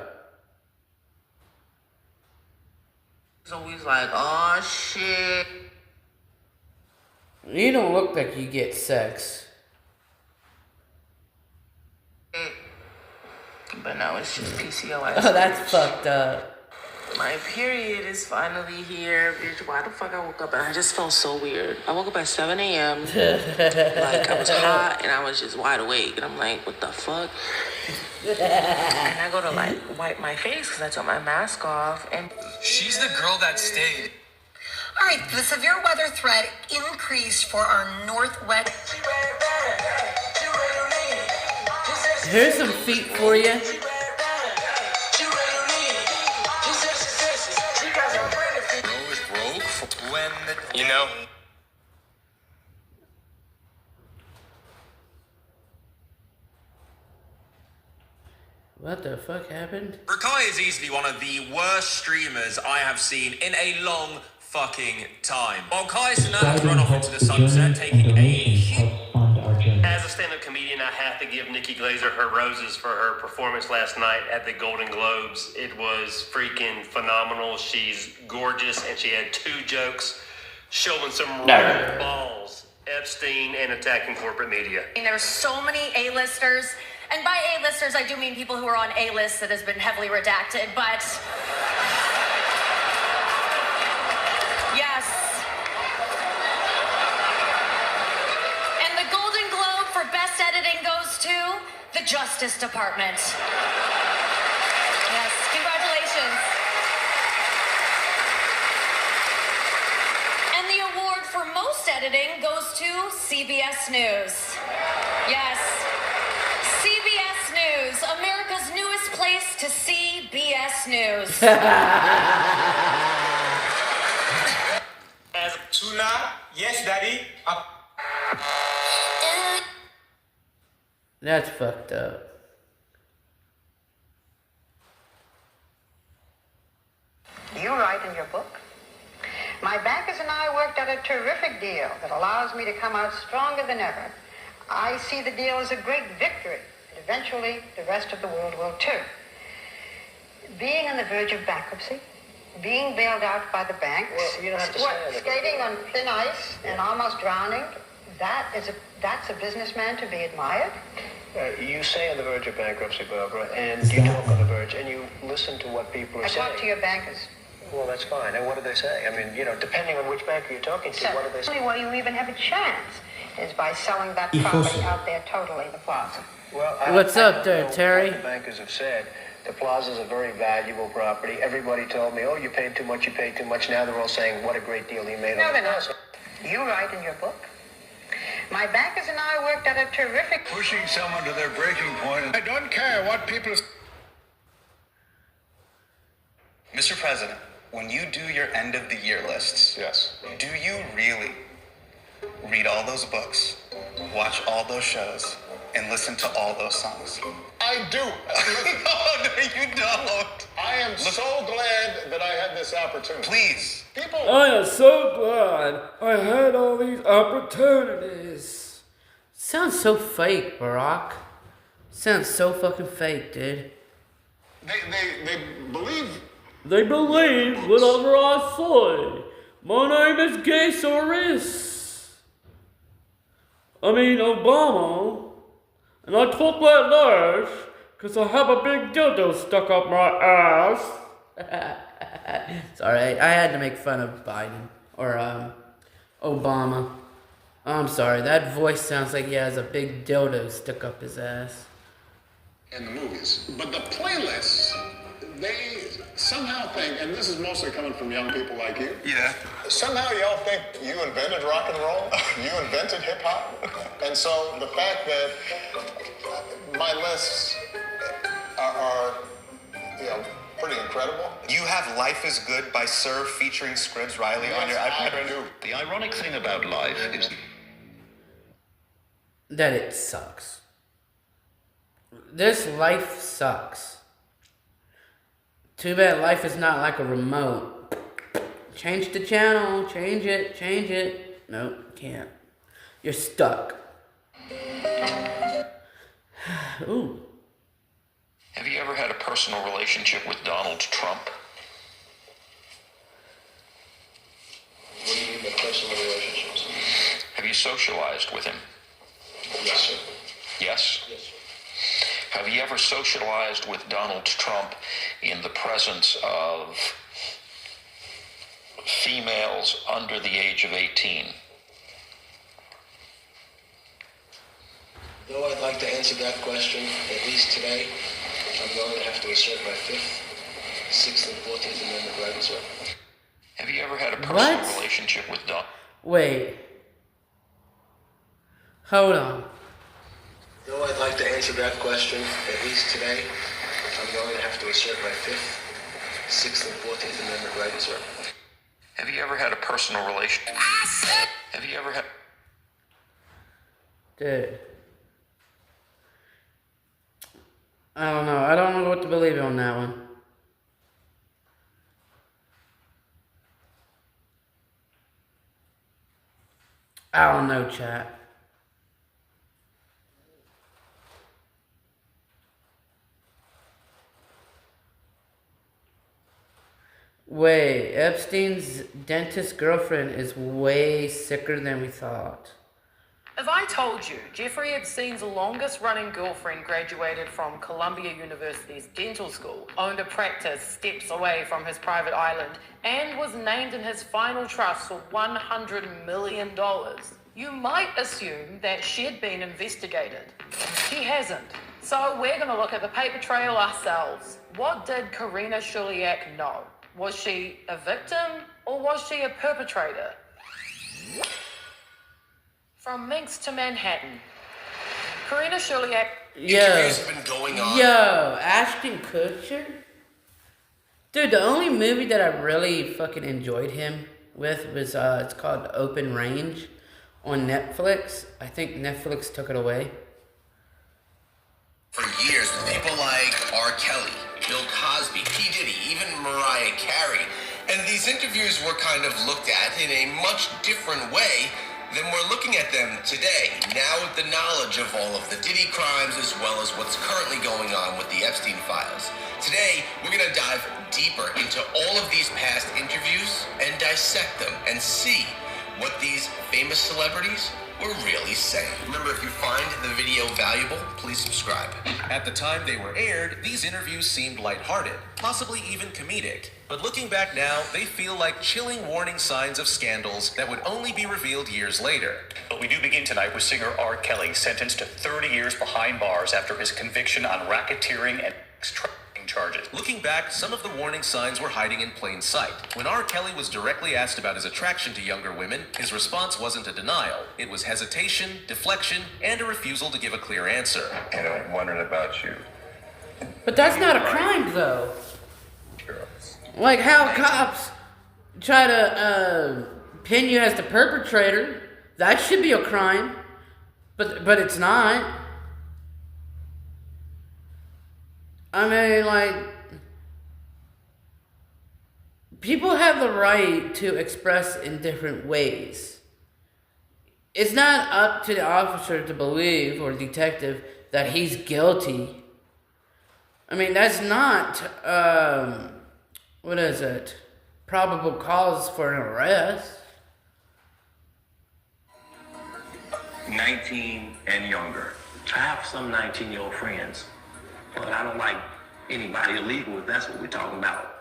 is always like, oh shit. You don't look like you get sex. But no, it's just PCOS. Oh, that's fucked up. My period is finally here, bitch. Why the fuck I woke up and I just felt so weird. I woke up at 7 a.m. Like, I was hot and I was just wide awake. And I'm like, what the fuck? And I go to, like, wipe my face because I took my mask off. And she's the girl that stayed. All right, the severe weather threat increased for our northwest. Here's some feet for you. You know? What the fuck happened? Rakai is easily one of the worst streamers I have seen in a long fucking time. While Kai Cenat has run off into the sunset, taking As a stand-up comedian, I have to give Nikki Glaser her roses for her performance last night at the Golden Globes. It was freaking phenomenal. She's gorgeous, and she had 2 jokes showing some real balls. Epstein and attacking corporate media. There are so many A-listers, and by A-listers, I do mean people who are on A-lists that has been heavily redacted, but yes. And the Golden Globe for Best Editing goes to the Justice Department. Yes, congratulations. And the award for most editing goes to CBS News. Yes. CBS News, America's newest place to see BS News. As Tuna, yes, Daddy. That's fucked up. You write in your book, my bankers and I worked out a terrific deal that allows me to come out stronger than ever. I see the deal as a great victory, and eventually the rest of the world will too. Being on the verge of bankruptcy, being bailed out by the banks, Well, you don't have to say that. skating on thin ice and almost drowning, that's a businessman to be admired. You say on the verge of bankruptcy, Barbara, and you talk on the verge, and you listen to what people are I saying. talk to your bankers. Well, that's fine. And what do they say? I mean, depending on which banker you're talking to, what do they The say? only way you even have a chance is by selling that property out there totally, the plaza. Well, What's I up don't there, know Terry? What the bankers have said. The plaza's a very valuable property. Everybody told me, oh, you paid too much, you paid too much. Now they're all saying, what a great deal you made No, on the they're not. plaza. You write in your book, my bankers and I worked out a terrific... Pushing someone to their breaking point. I don't care what people... Mr. President, when you do your end of the year lists, yes, do you really read all those books, watch all those shows, and listen to all those songs? I do. No, you don't. I am so glad that I had this opportunity. Please. People. I am so glad I had all these opportunities. Sounds so fake, Barack. Sounds so fucking fake, dude. They believe. They believe whatever I say. My name is Gay Soros. I mean Obama. And I talk like this because I have a big dildo stuck up my ass. Sorry, I had to make fun of Biden. Or, Obama. I'm sorry, that voice sounds like he has a big dildo stuck up his ass. In the movies. But the playlists, they somehow think, and this is mostly coming from young people like you. Yeah. Somehow y'all think you invented rock and roll, you invented hip hop. And so the fact that my lists are pretty incredible. You have Life is Good by Sir featuring Scribs Riley on your iPad. I do. The ironic thing about life is that it sucks. This life sucks. Too bad life is not like a remote. Change the channel, change it. Nope, can't. You're stuck. Ooh. Have you ever had a personal relationship with Donald Trump? What do you mean by personal relationships? Have you socialized with him? Yes, sir. Yes? Yes, sir. Have you ever socialized with Donald Trump in the presence of females under the age of 18? Though I'd like to answer that question, at least today, I'm going to have to assert my 5th, 6th, and 14th Amendment right, sir. Have you ever had a personal relationship with Donald? Wait. Hold on. Though I'd like to answer that question, at least today, I'm going to have to assert my 5th, 6th, and 14th Amendment right, sir. Have you ever had a personal relationship? Have you ever had... Dude. I don't know. I don't know what to believe on that one. I don't know, chat. Wait, Epstein's dentist girlfriend is way sicker than we thought. If I told you Jeffrey Epstein's longest running girlfriend graduated from Columbia University's dental school, owned a practice steps away from his private island, and was named in his final trust for $100 million, you might assume that she'd been investigated. She hasn't. So we're going to look at the paper trail ourselves. What did Karina Shuliak know? Was she a victim or was she a perpetrator? From Minx to Manhattan. Karina Shuliak. Interviews have been going on. Yo, Ashton Kutcher? Dude, the only movie that I really fucking enjoyed him with was, it's called Open Range on Netflix. I think Netflix took it away. For years, with people like R. Kelly, Bill Cosby, P. Diddy, even Mariah Carey. And these interviews were kind of looked at in a much different way than we're looking at them today. Now with the knowledge of all of the Diddy crimes as well as what's currently going on with the Epstein files. Today, we're going to dive deeper into all of these past interviews and dissect them and see what these famous celebrities were really saying. Remember, if you find the video valuable, please subscribe. At the time they were aired, these interviews seemed lighthearted, possibly even comedic. But looking back now, they feel like chilling warning signs of scandals that would only be revealed years later. But we do begin tonight with singer R. Kelly, sentenced to 30 years behind bars after his conviction on racketeering and trafficking charges. Looking back, some of the warning signs were hiding in plain sight. When R. Kelly was directly asked about his attraction to younger women, his response wasn't a denial. It was hesitation, deflection, and a refusal to give a clear answer. You know, I'm wondering about you. But that's not a crime, though. Like how cops try to pin you as the perpetrator. That should be a crime. But it's not. I mean, like, people have the right to express in different ways. It's not up to the officer to believe, or detective, that he's guilty. I mean, that's not, what is it? Probable cause for an arrest. 19 and younger. I have some 19-year-old friends, but I don't like anybody illegal if that's what we're talking about.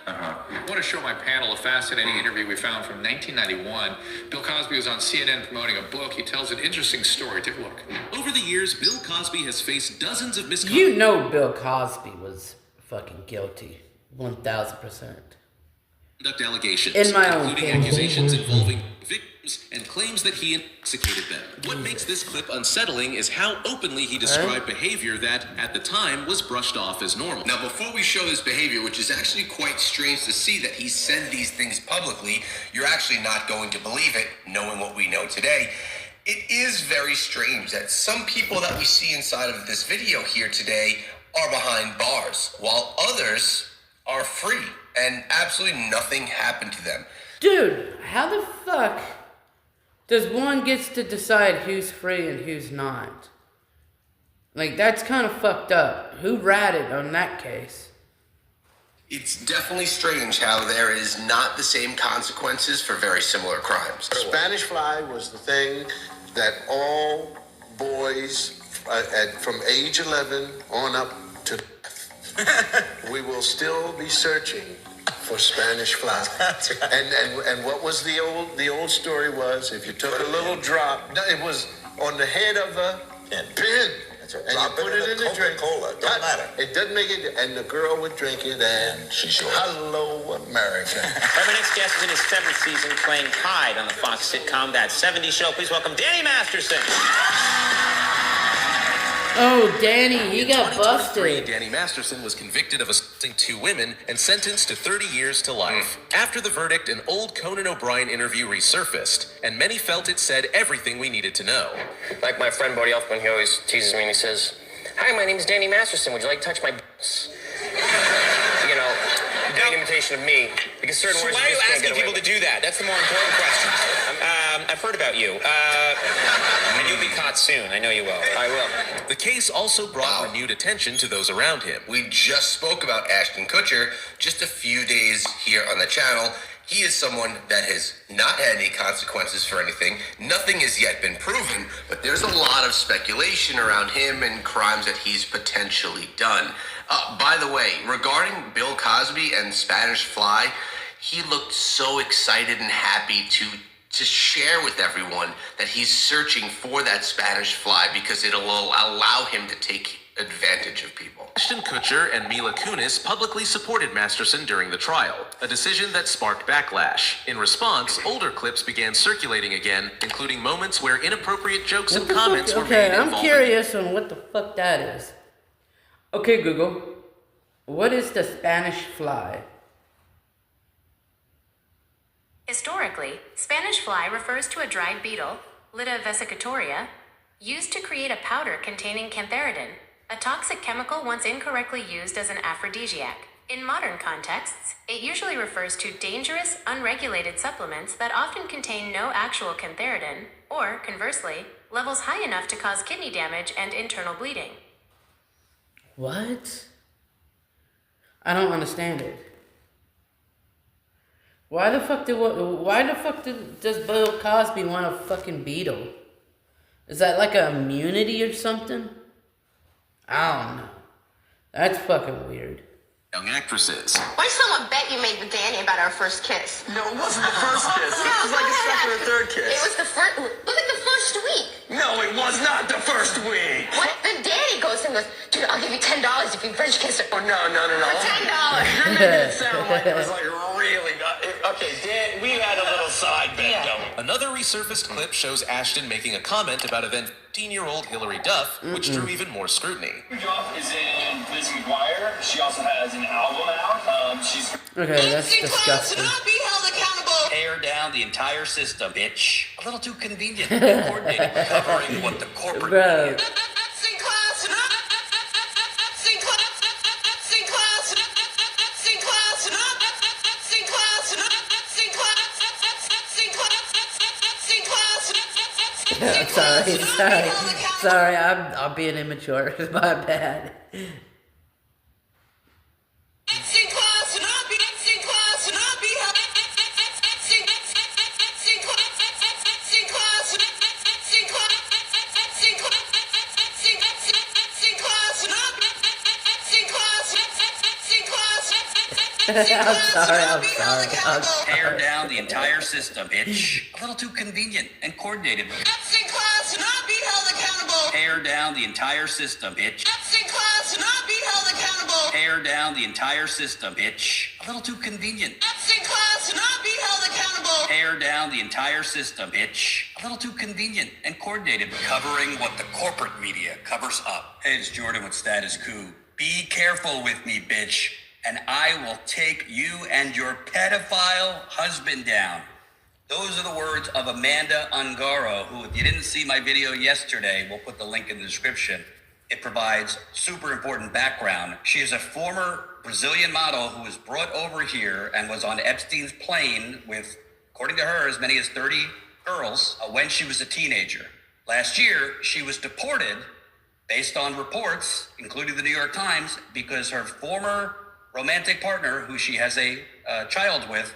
I want to show my panel a fascinating interview we found from 1991. Bill Cosby was on CNN promoting a book. He tells an interesting story. Take a look. Over the years, Bill Cosby has faced dozens of misconduct. You know Bill Cosby was fucking guilty. 1,000%. Allegations, In my own including opinion. accusations involving victims and claims that he intoxicated them. What makes this clip unsettling is how openly he described behavior that, at the time, was brushed off as normal. Now, before we show this behavior, which is actually quite strange to see that he said these things publicly, you're actually not going to believe it, knowing what we know today. It is very strange that some people that we see inside of this video here today are behind bars, while others are free, and absolutely nothing happened to them. Dude, how the fuck does one gets to decide who's free and who's not? Like, that's kind of fucked up. Who ratted on that case? It's definitely strange how there is not the same consequences for very similar crimes. Spanish fly was the thing that all boys from age 11 on up to we will still be searching for Spanish fly. That's right. And what was the old story was, if you took a little drop, no, it was on the head of a pin. That's right. And you put it in the drink. Coca-Cola. Don't matter. It doesn't make it. And the girl would drink it, and she sure. Hello, America. Our next guest is in his 7th season playing Hyde on the Fox sitcom That 70s Show. Please welcome Danny Masterson. Oh, Danny, he got busted. Danny Masterson was convicted of assaulting 2 women and sentenced to 30 years to life. After the verdict, an old Conan O'Brien interview resurfaced, and many felt it said everything we needed to know. Like my friend Bodie Elfman, he always teases me and he says, "Hi, my name is Danny Masterson. Would you like to touch my b***s?" You know, doing an imitation of me. Because certain words why are you asking people with. to do that? That's the more important question. I've heard about you. And you'll be caught soon. I know you will. I will. The case also brought renewed attention to those around him. We just spoke about Ashton Kutcher just a few days here on the channel. He is someone that has not had any consequences for anything. Nothing has yet been proven, but there's a lot of speculation around him and crimes that he's potentially done. By the way, regarding Bill Cosby and Spanish Fly, he looked so excited and happy to share with everyone that he's searching for that Spanish Fly because it'll allow him to take advantage of people. Ashton Kutcher and Mila Kunis publicly supported Masterson during the trial, a decision that sparked backlash. In response, older clips began circulating again, including moments where inappropriate jokes and comments were made. Okay, I'm curious on what the fuck that is. Okay, Google, what is the Spanish Fly? Historically, Spanish fly refers to a dried beetle, Lida vesicatoria, used to create a powder containing cantharidin, a toxic chemical once incorrectly used as an aphrodisiac. In modern contexts, it usually refers to dangerous, unregulated supplements that often contain no actual cantharidin, or, conversely, levels high enough to cause kidney damage and internal bleeding. What? I don't understand it. Why the fuck does Bill Cosby want a fucking beetle? Is that like an immunity or something? I don't know. That's fucking weird. Young actresses. Why someone bet you made with Danny about our first kiss? No, it wasn't the first kiss. It was like a second or third kiss. It was the first. Look at the first week. No, it was not the first week. What? Then Danny goes and goes, dude, I'll give you $10 if you French kiss her. Oh, no. For $10. You're making it sound like it was like really not. Okay, Dan, we had a little side bet, don't we? Another resurfaced clip shows Ashton making a comment about a then 15-year-old Hillary Duff, which drew even more scrutiny. Duff is in Lizzie McGuire. She also has an album out. She's okay, that's disgusting. be held accountable. Tear down the entire system, bitch. A little too convenient and coordinated, covering what the corporate Bro. Sorry, I'm being immature. My bad. I'm sorry. Tear down the entire system, bitch. A little too convenient and coordinated. Epstein class to not be held accountable. Tear down the entire system, bitch. Epstein class to not be held accountable. Tear down the entire system, bitch. A little too convenient. Epstein class to not be held accountable. Tear down the entire system, bitch. A little too convenient and coordinated. Covering what the corporate media covers up. Hey, it's Jordan with Status Coup. Be careful with me, bitch, and I will take you and your pedophile husband down. Those are the words of Amanda Ungaro, who, if you didn't see my video yesterday, we'll put the link in the description. It provides super important background. She is a former Brazilian model who was brought over here and was on Epstein's plane with, according to her, as many as 30 girls when she was a teenager. Last year, she was deported based on reports, including the New York Times, because her former romantic partner, who she has a child with,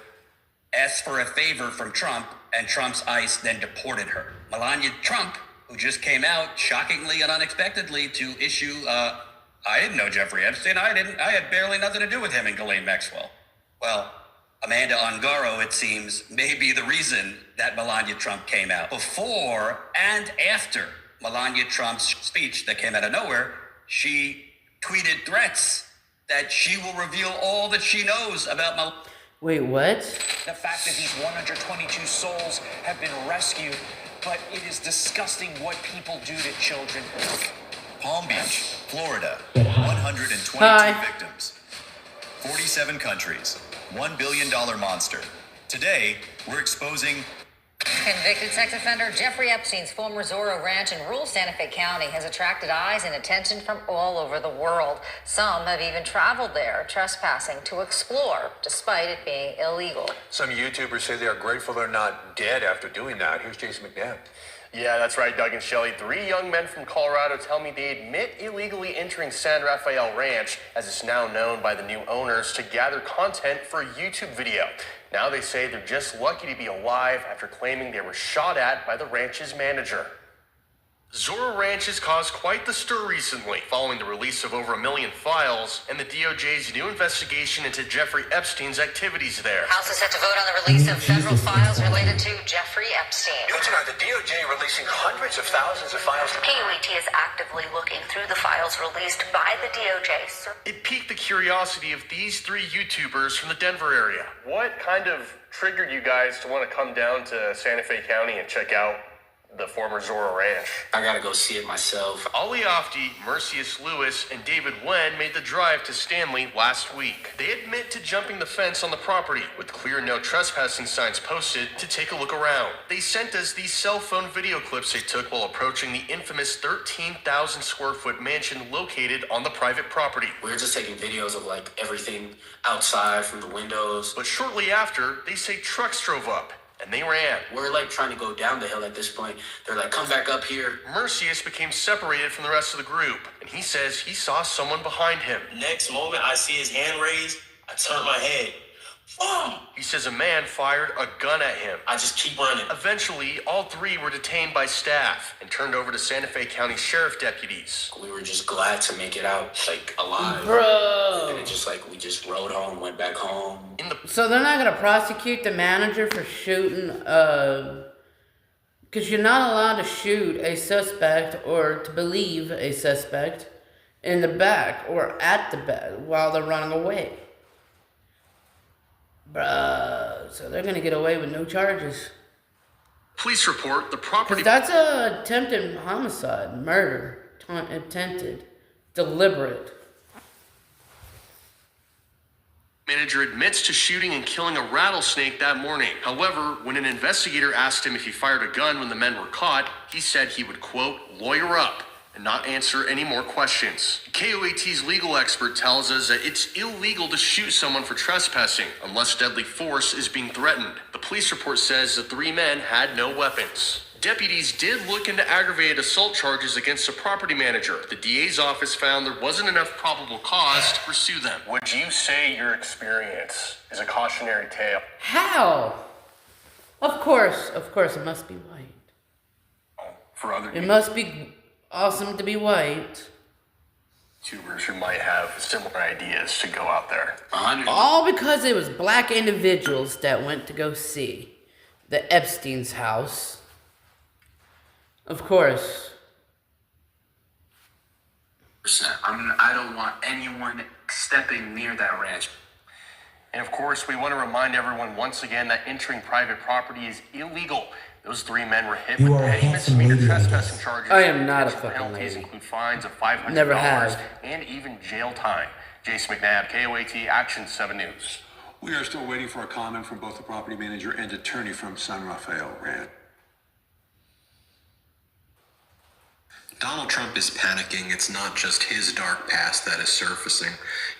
asked for a favor from Trump, and Trump's ICE then deported her. Melania Trump, who just came out shockingly and unexpectedly to issue, I didn't know Jeffrey Epstein. I had barely nothing to do with him and Ghislaine Maxwell. Well, Amanda Ungaro, it seems, may be the reason that Melania Trump came out. Before and after Melania Trump's speech that came out of nowhere, she tweeted threats that she will reveal all that she knows about Wait, what? The fact that these 122 souls have been rescued, but it is disgusting what people do to children. Palm Beach, Florida, 122 victims, 47 countries, $1 billion monster. Today, we're exposing Convicted sex offender Jeffrey Epstein's former Zorro Ranch in rural Santa Fe County has attracted eyes and attention from all over the world. Some have even traveled there, trespassing to explore, despite it being illegal. Some YouTubers say they are grateful they're not dead after doing that. Here's Jason McNabb. Yeah, that's right, Doug and Shelley. 3 young men from Colorado tell me they admit illegally entering San Rafael Ranch, as it's now known by the new owners, to gather content for a YouTube video. Now they say they're just lucky to be alive after claiming they were shot at by the ranch's manager. Zorro Ranch has caused quite the stir recently, following the release of over 1 million files and the DOJ's new investigation into Jeffrey Epstein's activities there. House is set to vote on the release of federal files related to Jeffrey Epstein. New tonight, the DOJ releasing hundreds of thousands of files. KUET is actively looking through the files released by the DOJ. It piqued the curiosity of these 3 YouTubers from the Denver area. What kind of triggered you guys to want to come down to Santa Fe County and check out the former Zorro Ranch? I gotta go see it myself. Ali Afti, Mercius Lewis, and David Wen made the drive to Stanley last week. They admit to jumping the fence on the property with clear no trespassing signs posted to take a look around. They sent us these cell phone video clips they took while approaching the infamous 13,000 square foot mansion located on the private property. We were just taking videos of like everything outside from the windows. But shortly after, they say trucks drove up. And they ran. We're like trying to go down the hill at this point. They're like, come back up here. Mercius became separated from the rest of the group, and he says he saw someone behind him. Next moment, I see his hand raised. I turn my head. Boom! He says a man fired a gun at him. I just keep running. Eventually, all 3 were detained by staff and turned over to Santa Fe County Sheriff deputies. We were just glad to make it out, like, alive. Bro! And it just like, we just rode home, went back home. So they're not gonna prosecute the manager for shooting, because you're not allowed to shoot a suspect or to believe a suspect in the back or at the back while they're running away. Bruh, so they're gonna get away with no charges. Police report the property. That's a attempted homicide, murder, attempted, deliberate. Manager admits to shooting and killing a rattlesnake that morning. However, when an investigator asked him if he fired a gun when the men were caught, he said he would, quote, lawyer up and not answer any more questions. KOAT's legal expert tells us that it's illegal to shoot someone for trespassing unless deadly force is being threatened. The police report says the 3 men had no weapons. Deputies did look into aggravated assault charges against a property manager. The DA's office found there wasn't enough probable cause to pursue them. Would you say your experience is a cautionary tale? How? Of course, it must be white. For other It must be awesome to be white. YouTubers who might have similar ideas should go out there. All because it was black individuals that went to go see the Epstein's house. Of course. I don't want anyone stepping near that ranch. And of course, we want to remind everyone once again that entering private property is illegal. Those 3 men were hit with petty misdemeanor trespassing charges. I am not a Potential fucking penalties lady. include fines of $500 Never have. and even jail time. Jason McNabb, KOAT, Action 7 News. We are still waiting for a comment from both the property manager and attorney from San Rafael Ranch. Donald Trump is panicking. It's not just his dark past that is surfacing.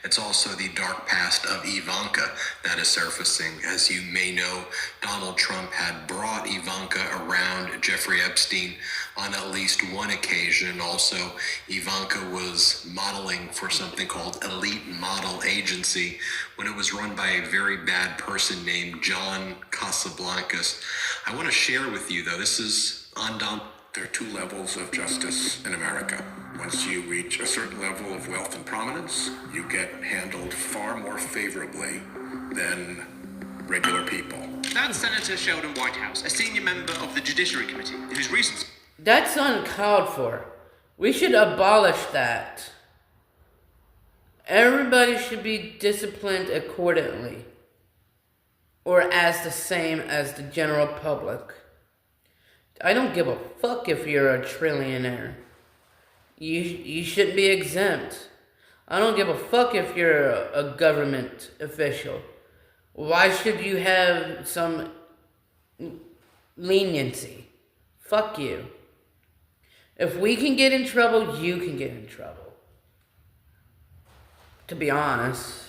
It's also the dark past of Ivanka that is surfacing. As you may know, Donald Trump had brought Ivanka around Jeffrey Epstein on at least one occasion. Also, Ivanka was modeling for something called Elite Model Agency when it was run by a very bad person named John Casablancas. I want to share with you, though, this is on Donald. There are 2 levels of justice in America. Once you reach a certain level of wealth and prominence, you get handled far more favorably than regular people. That's Senator Sheldon Whitehouse, a senior member of the Judiciary Committee, whose recent... That's uncalled for. We should abolish that. Everybody should be disciplined accordingly. Or as the same as the general public. I don't give a fuck if you're a trillionaire. You shouldn't be exempt. I don't give a fuck if you're a government official. Why should you have some leniency? Fuck you. If we can get in trouble, you can get in trouble. To be honest.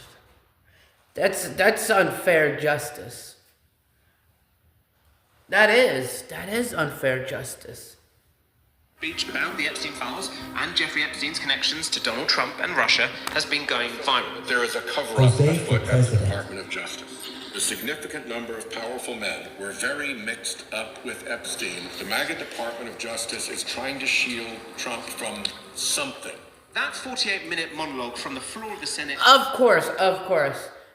That's unfair justice. That is unfair justice. Speech about the Epstein files and Jeffrey Epstein's connections to Donald Trump and Russia has been going viral. There is a cover-up afoot at the Department of Justice. A significant number of powerful men were very mixed up with Epstein. The MAGA Department of Justice is trying to shield Trump from something. That 48-minute monologue from the floor of the Senate... Of course.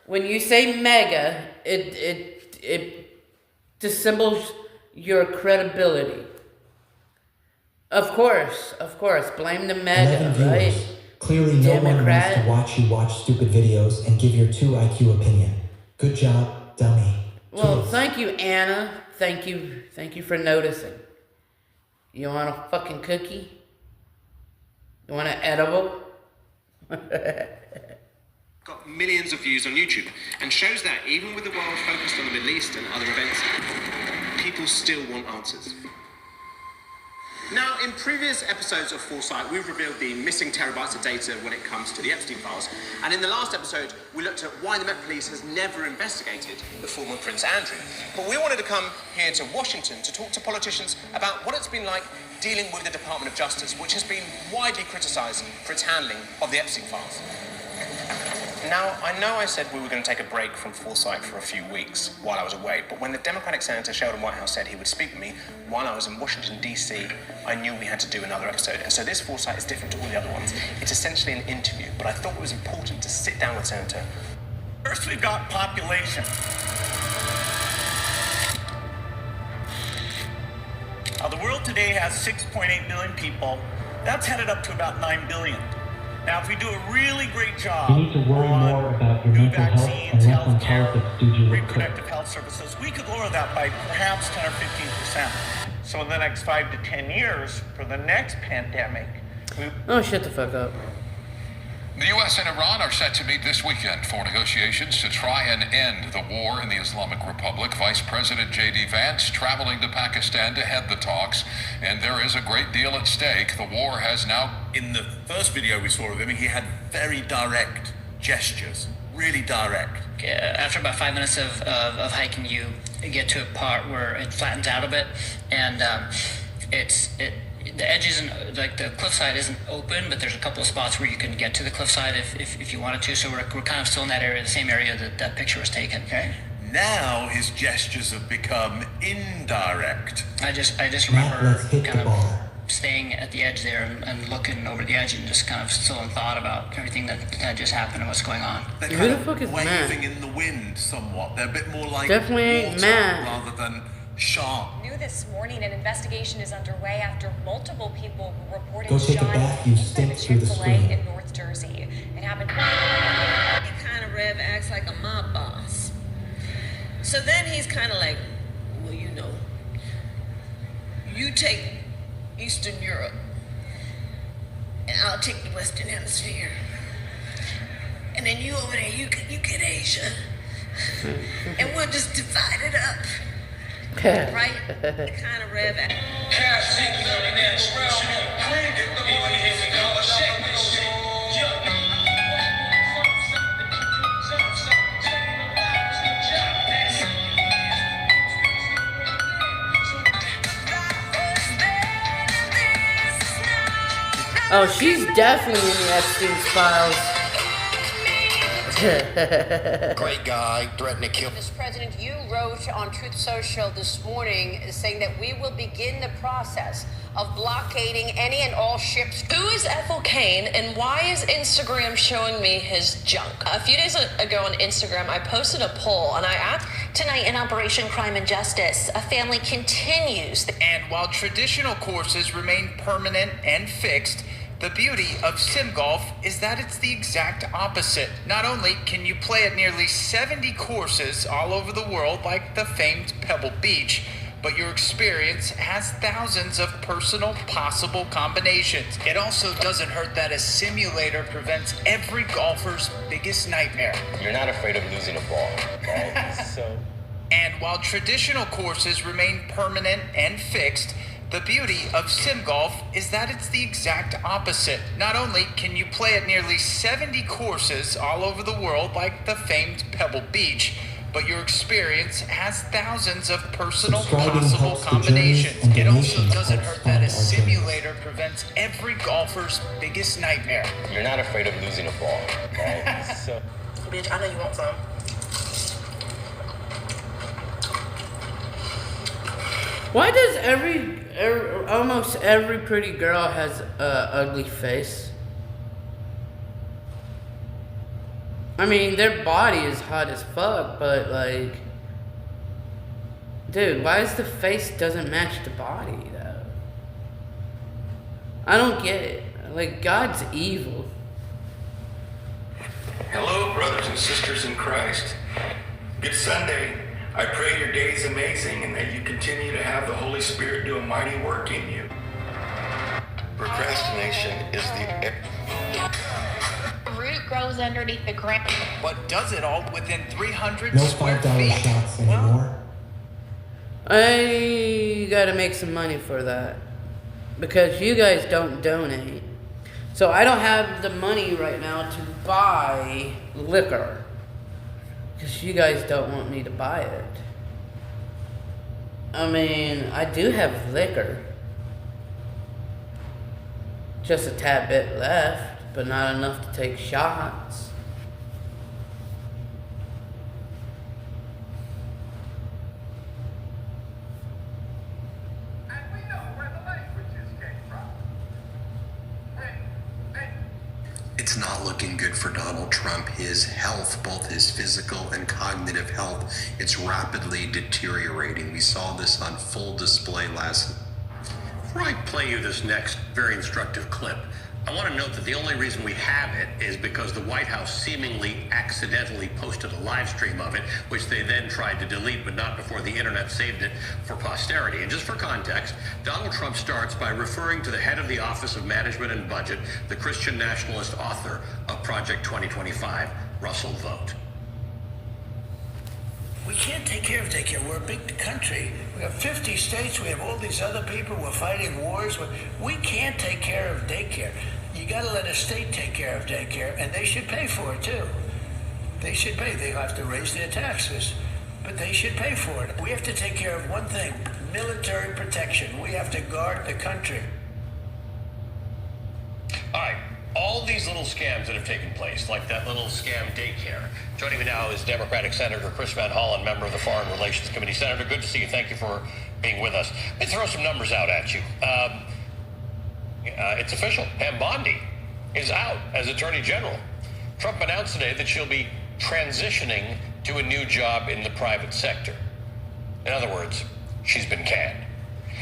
When you say mega, it dissembles your credibility. Of course. Blame the mega, right? Clearly no one wants to watch you watch stupid videos and give your 2 IQ opinion. Good job, dummy. Well, thank you, Anna. Thank you for noticing. You want a fucking cookie? You want an edible? Got millions of views on YouTube and shows that even with the world focused on the Middle East and other events, people still want answers. Now, in previous episodes of Foresight, we've revealed the missing terabytes of data when it comes to the Epstein files. And in the last episode, we looked at why the Met Police has never investigated the former Prince Andrew. But we wanted to come here to Washington to talk to politicians about what it's been like dealing with the Department of Justice, which has been widely criticized for its handling of the Epstein files. Now, I know I said we were going to take a break from Foresight for a few weeks while I was away, but when the Democratic Senator Sheldon Whitehouse said he would speak with me while I was in Washington, D.C., I knew we had to do another episode. And so this Foresight is different to all the other ones. It's essentially an interview, but I thought it was important to sit down with Senator. First, we've got population. The world today has 6.8 billion people. That's headed up to about 9 billion. Now, if we do a really great job You need to worry more about your mental health and less on politics, dude. reproductive health services, we could lower that by perhaps 10 or 15%. So in the next 5 to 10 years, for the next pandemic, Oh, shut the fuck up. The U.S. and Iran are set to meet this weekend for negotiations to try and end the war in the Islamic Republic. Vice President J.D. Vance traveling to Pakistan to head the talks, and there is a great deal at stake. The war has now... In the first video we saw of him, he had very direct gestures, really direct. After about 5 minutes of hiking, you get to a part where it flattens out a bit, and the edge isn't, like the cliffside isn't open, but there's a couple of spots where you can get to the cliffside if you wanted to. So we're kind of still in that area, the same area that picture was taken. Okay. Now his gestures have become indirect. I just remember kind of staying at the edge there and looking over the edge and just kind of still in thought about everything that had just happened and what's going on. They're kind of waving in the wind somewhat. They're a bit more like definitely water mad rather than sharp. New this morning, an investigation is underway after multiple people were reported Go take a shot bath, you stink through the Chick-fil-A screen. in North Jersey. It happened. Kind of Rev acts like a mob boss. So then he's kind of like, well, you know, you take Eastern Europe, and I'll take the Western Hemisphere, and then you over there, you get Asia, and we'll just divide it up. Right? The kind of Rev act. Oh, she's definitely in the Epstein's files. Great guy, threatened to kill. Mr. President, you wrote on Truth Social this morning saying that we will begin the process of blockading any and all ships. Who is Ethel Kane and why is Instagram showing me his junk? A few days ago on Instagram, I posted a poll and I asked. Tonight in Operation Crime and Justice, a family continues. And while traditional courses remain permanent and fixed, the beauty of sim golf is that it's the exact opposite. Not only can you play at nearly 70 courses all over the world like the famed Pebble Beach, but your experience has thousands of personal possible combinations. It also doesn't hurt that a simulator prevents every golfer's biggest nightmare. You're not afraid of losing a ball, right? And while traditional courses remain permanent and fixed, the beauty of sim golf is that it's the exact opposite. Not only can you play at nearly 70 courses all over the world like the famed Pebble Beach, but your experience has thousands of personal possible combinations. It also doesn't hurt that a simulator prevents every golfer's biggest nightmare. You're not afraid of losing a ball, right? Bitch, I know you want some. Why does almost every pretty girl has a ugly face? I mean, their body is hot as fuck, but like, dude, why is the face doesn't match the body though? I don't get it. Like, God's evil. Hello, brothers and sisters in Christ. Good Sunday. I pray your day is amazing and that you continue to have the Holy Spirit do a mighty work in you. Procrastination is the root grows underneath the ground. But does it all within 300 No square $5 feet? shots anymore. I gotta make some money for that. Because you guys don't donate. So I don't have the money right now to buy liquor. Because you guys don't want me to buy it. I mean, I do have liquor. Just a tad bit left, but not enough to take shots. It's not looking good for Donald Trump. His health, both his physical and cognitive health, it's rapidly deteriorating. We saw this on full display last night. Before I play you this next very instructive clip, I want to note that the only reason we have it is because the White House seemingly accidentally posted a live stream of it, which they then tried to delete, but not before the internet saved it for posterity. And just for context, Donald Trump starts by referring to the head of the Office of Management and Budget, the Christian nationalist author of Project 2025, Russell Vogt. We can't take care of daycare. We're a big country. We have 50 states. We have all these other people. We're fighting wars. We can't take care of daycare. You got to let a state take care of daycare, and they should pay for it too. They should pay. They have to raise their taxes, but they should pay for it. We have to take care of one thing: military protection. We have to guard the country. All right, all these little scams that have taken place, like that little scam daycare. Joining me now is Democratic Senator Chris Van Hollen, member of the Foreign Relations Committee. Senator, good to see you. Thank you for being with us. Let me throw some numbers out at you. It's official. Pam Bondi is out as Attorney General. Trump announced today that she'll be transitioning to a new job in the private sector. In other words, she's been canned.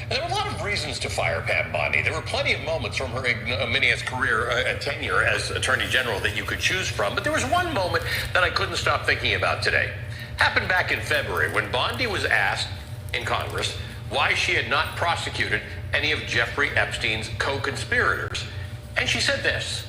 And there were a lot of reasons to fire Pam Bondi. There were plenty of moments from her ignominious career tenure as Attorney General that you could choose from, but there was one moment that I couldn't stop thinking about today. Happened back in February when Bondi was asked in Congress why she had not prosecuted any of Jeffrey Epstein's co-conspirators. And she said this.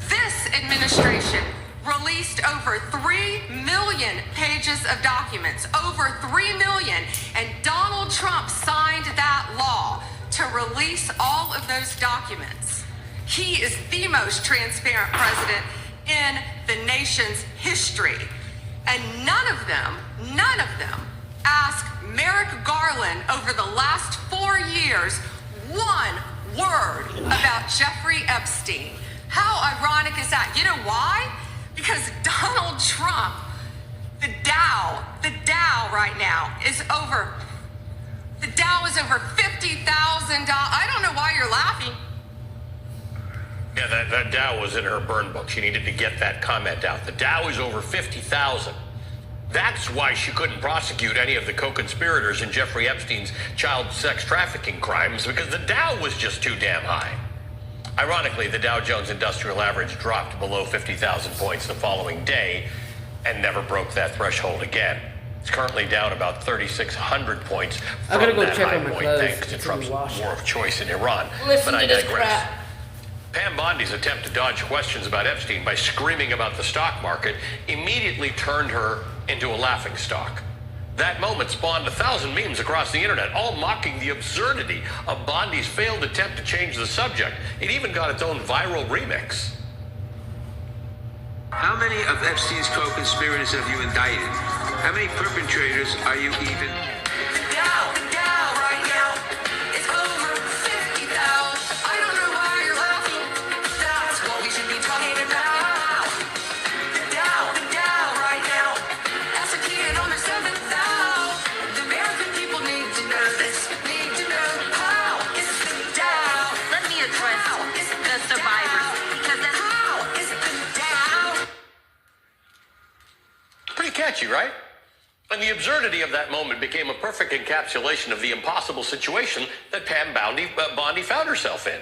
This administration released over 3 million pages of documents, over 3 million, and Donald Trump signed that law to release all of those documents. He is the most transparent president in the nation's history. And none of them asked Merrick Garland over the last 4 years one word about Jeffrey Epstein. How ironic is that? You know why? Because Donald Trump, the Dow right now is over $50,000. I don't know why you're laughing. Yeah, that Dow was in her burn book. She needed to get that comment out. The Dow is over 50,000. That's why she couldn't prosecute any of the co-conspirators in Jeffrey Epstein's child sex trafficking crimes, because the Dow was just too damn high. Ironically, the Dow Jones Industrial Average dropped below 50,000 points the following day and never broke that threshold again. It's currently down about 3,600 points from that high point, thanks to Trump's war of choice in Iran. Listen but I to this digress. crap. Pam Bondi's attempt to dodge questions about Epstein by screaming about the stock market immediately turned her into a laughingstock. That moment spawned 1,000 memes across the internet, all mocking the absurdity of Bondi's failed attempt to change the subject. It even got its own viral remix. How many of Epstein's co-conspirators have you indicted? How many perpetrators are you even? The Dow right now is over 50,000. I don't know why you're laughing. That's what we should be talking about. The Dow right now. That's a kid on the 7,000. The American people need to know this. Need to know how is the Dow. Let me address the survivors, because that's how is the Dow. Pretty catchy, right? And the absurdity of that moment became a perfect encapsulation of the impossible situation that Pam Bondi found herself in.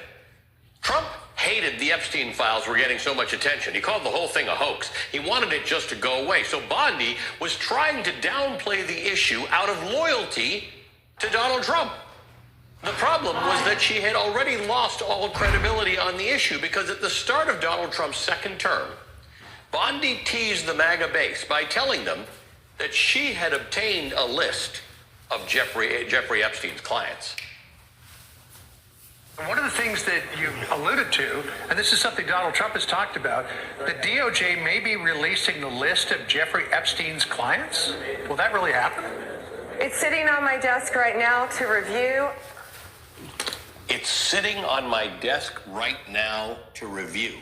Trump hated the Epstein files were getting so much attention. He called the whole thing a hoax. He wanted it just to go away. So Bondi was trying to downplay the issue out of loyalty to Donald Trump. The problem was that she had already lost all credibility on the issue, because at the start of Donald Trump's second term, Bondi teased the MAGA base by telling them that she had obtained a list of Jeffrey Epstein's clients. One of the things that you alluded to, and this is something Donald Trump has talked about, the DOJ may be releasing the list of Jeffrey Epstein's clients. Will that really happen? It's sitting on my desk right now to review. It's sitting on my desk right now to review.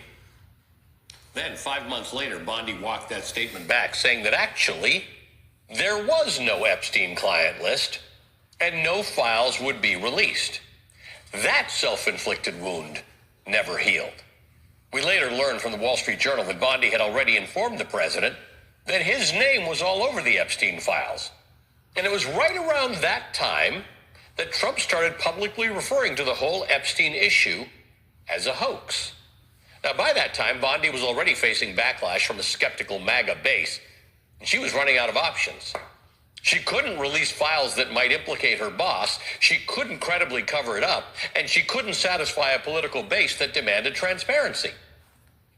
Then, 5 months later, Bondi walked that statement back, saying that actually there was no Epstein client list and no files would be released. That self-inflicted wound never healed. We later learned from the Wall Street Journal that Bondi had already informed the president that his name was all over the Epstein files. And it was right around that time that Trump started publicly referring to the whole Epstein issue as a hoax. Now, by that time, Bondi was already facing backlash from a skeptical MAGA base, and she was running out of options. She couldn't release files that might implicate her boss, she couldn't credibly cover it up, and she couldn't satisfy a political base that demanded transparency.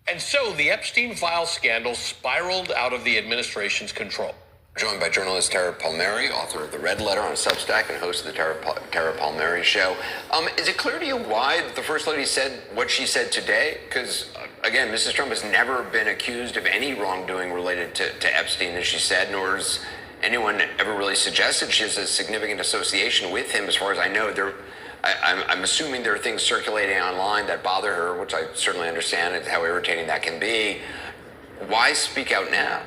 And so the Epstein file scandal spiraled out of the administration's control. Joined by journalist Tara Palmieri, author of The Red Letter on Substack and host of the Tara Palmieri Show. Is it clear to you why the First Lady said what she said today? Because again, Mrs. Trump has never been accused of any wrongdoing related to Epstein, as she said, nor has anyone ever really suggested she has a significant association with him. As far as I know, I'm assuming there are things circulating online that bother her, which I certainly understand and how irritating that can be. Why speak out now?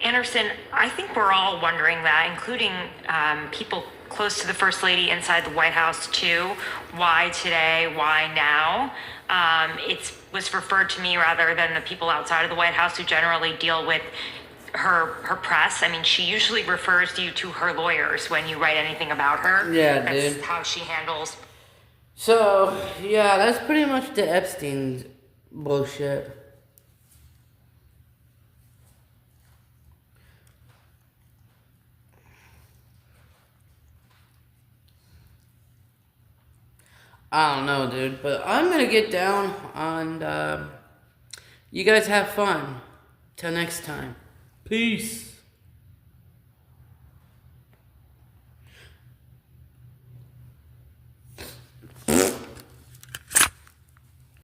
Anderson, I think we're all wondering that, including people close to the First Lady inside the White House too. Why today? Why now? It was referred to me rather than the people outside of the White House who generally deal with her press. I mean, she usually refers you to her lawyers when you write anything about her. Yeah, that's dude. how she handles. So, yeah, that's pretty much the Epstein bullshit. I don't know, dude, but I'm gonna get down on. You guys have fun. Till next time. Peace.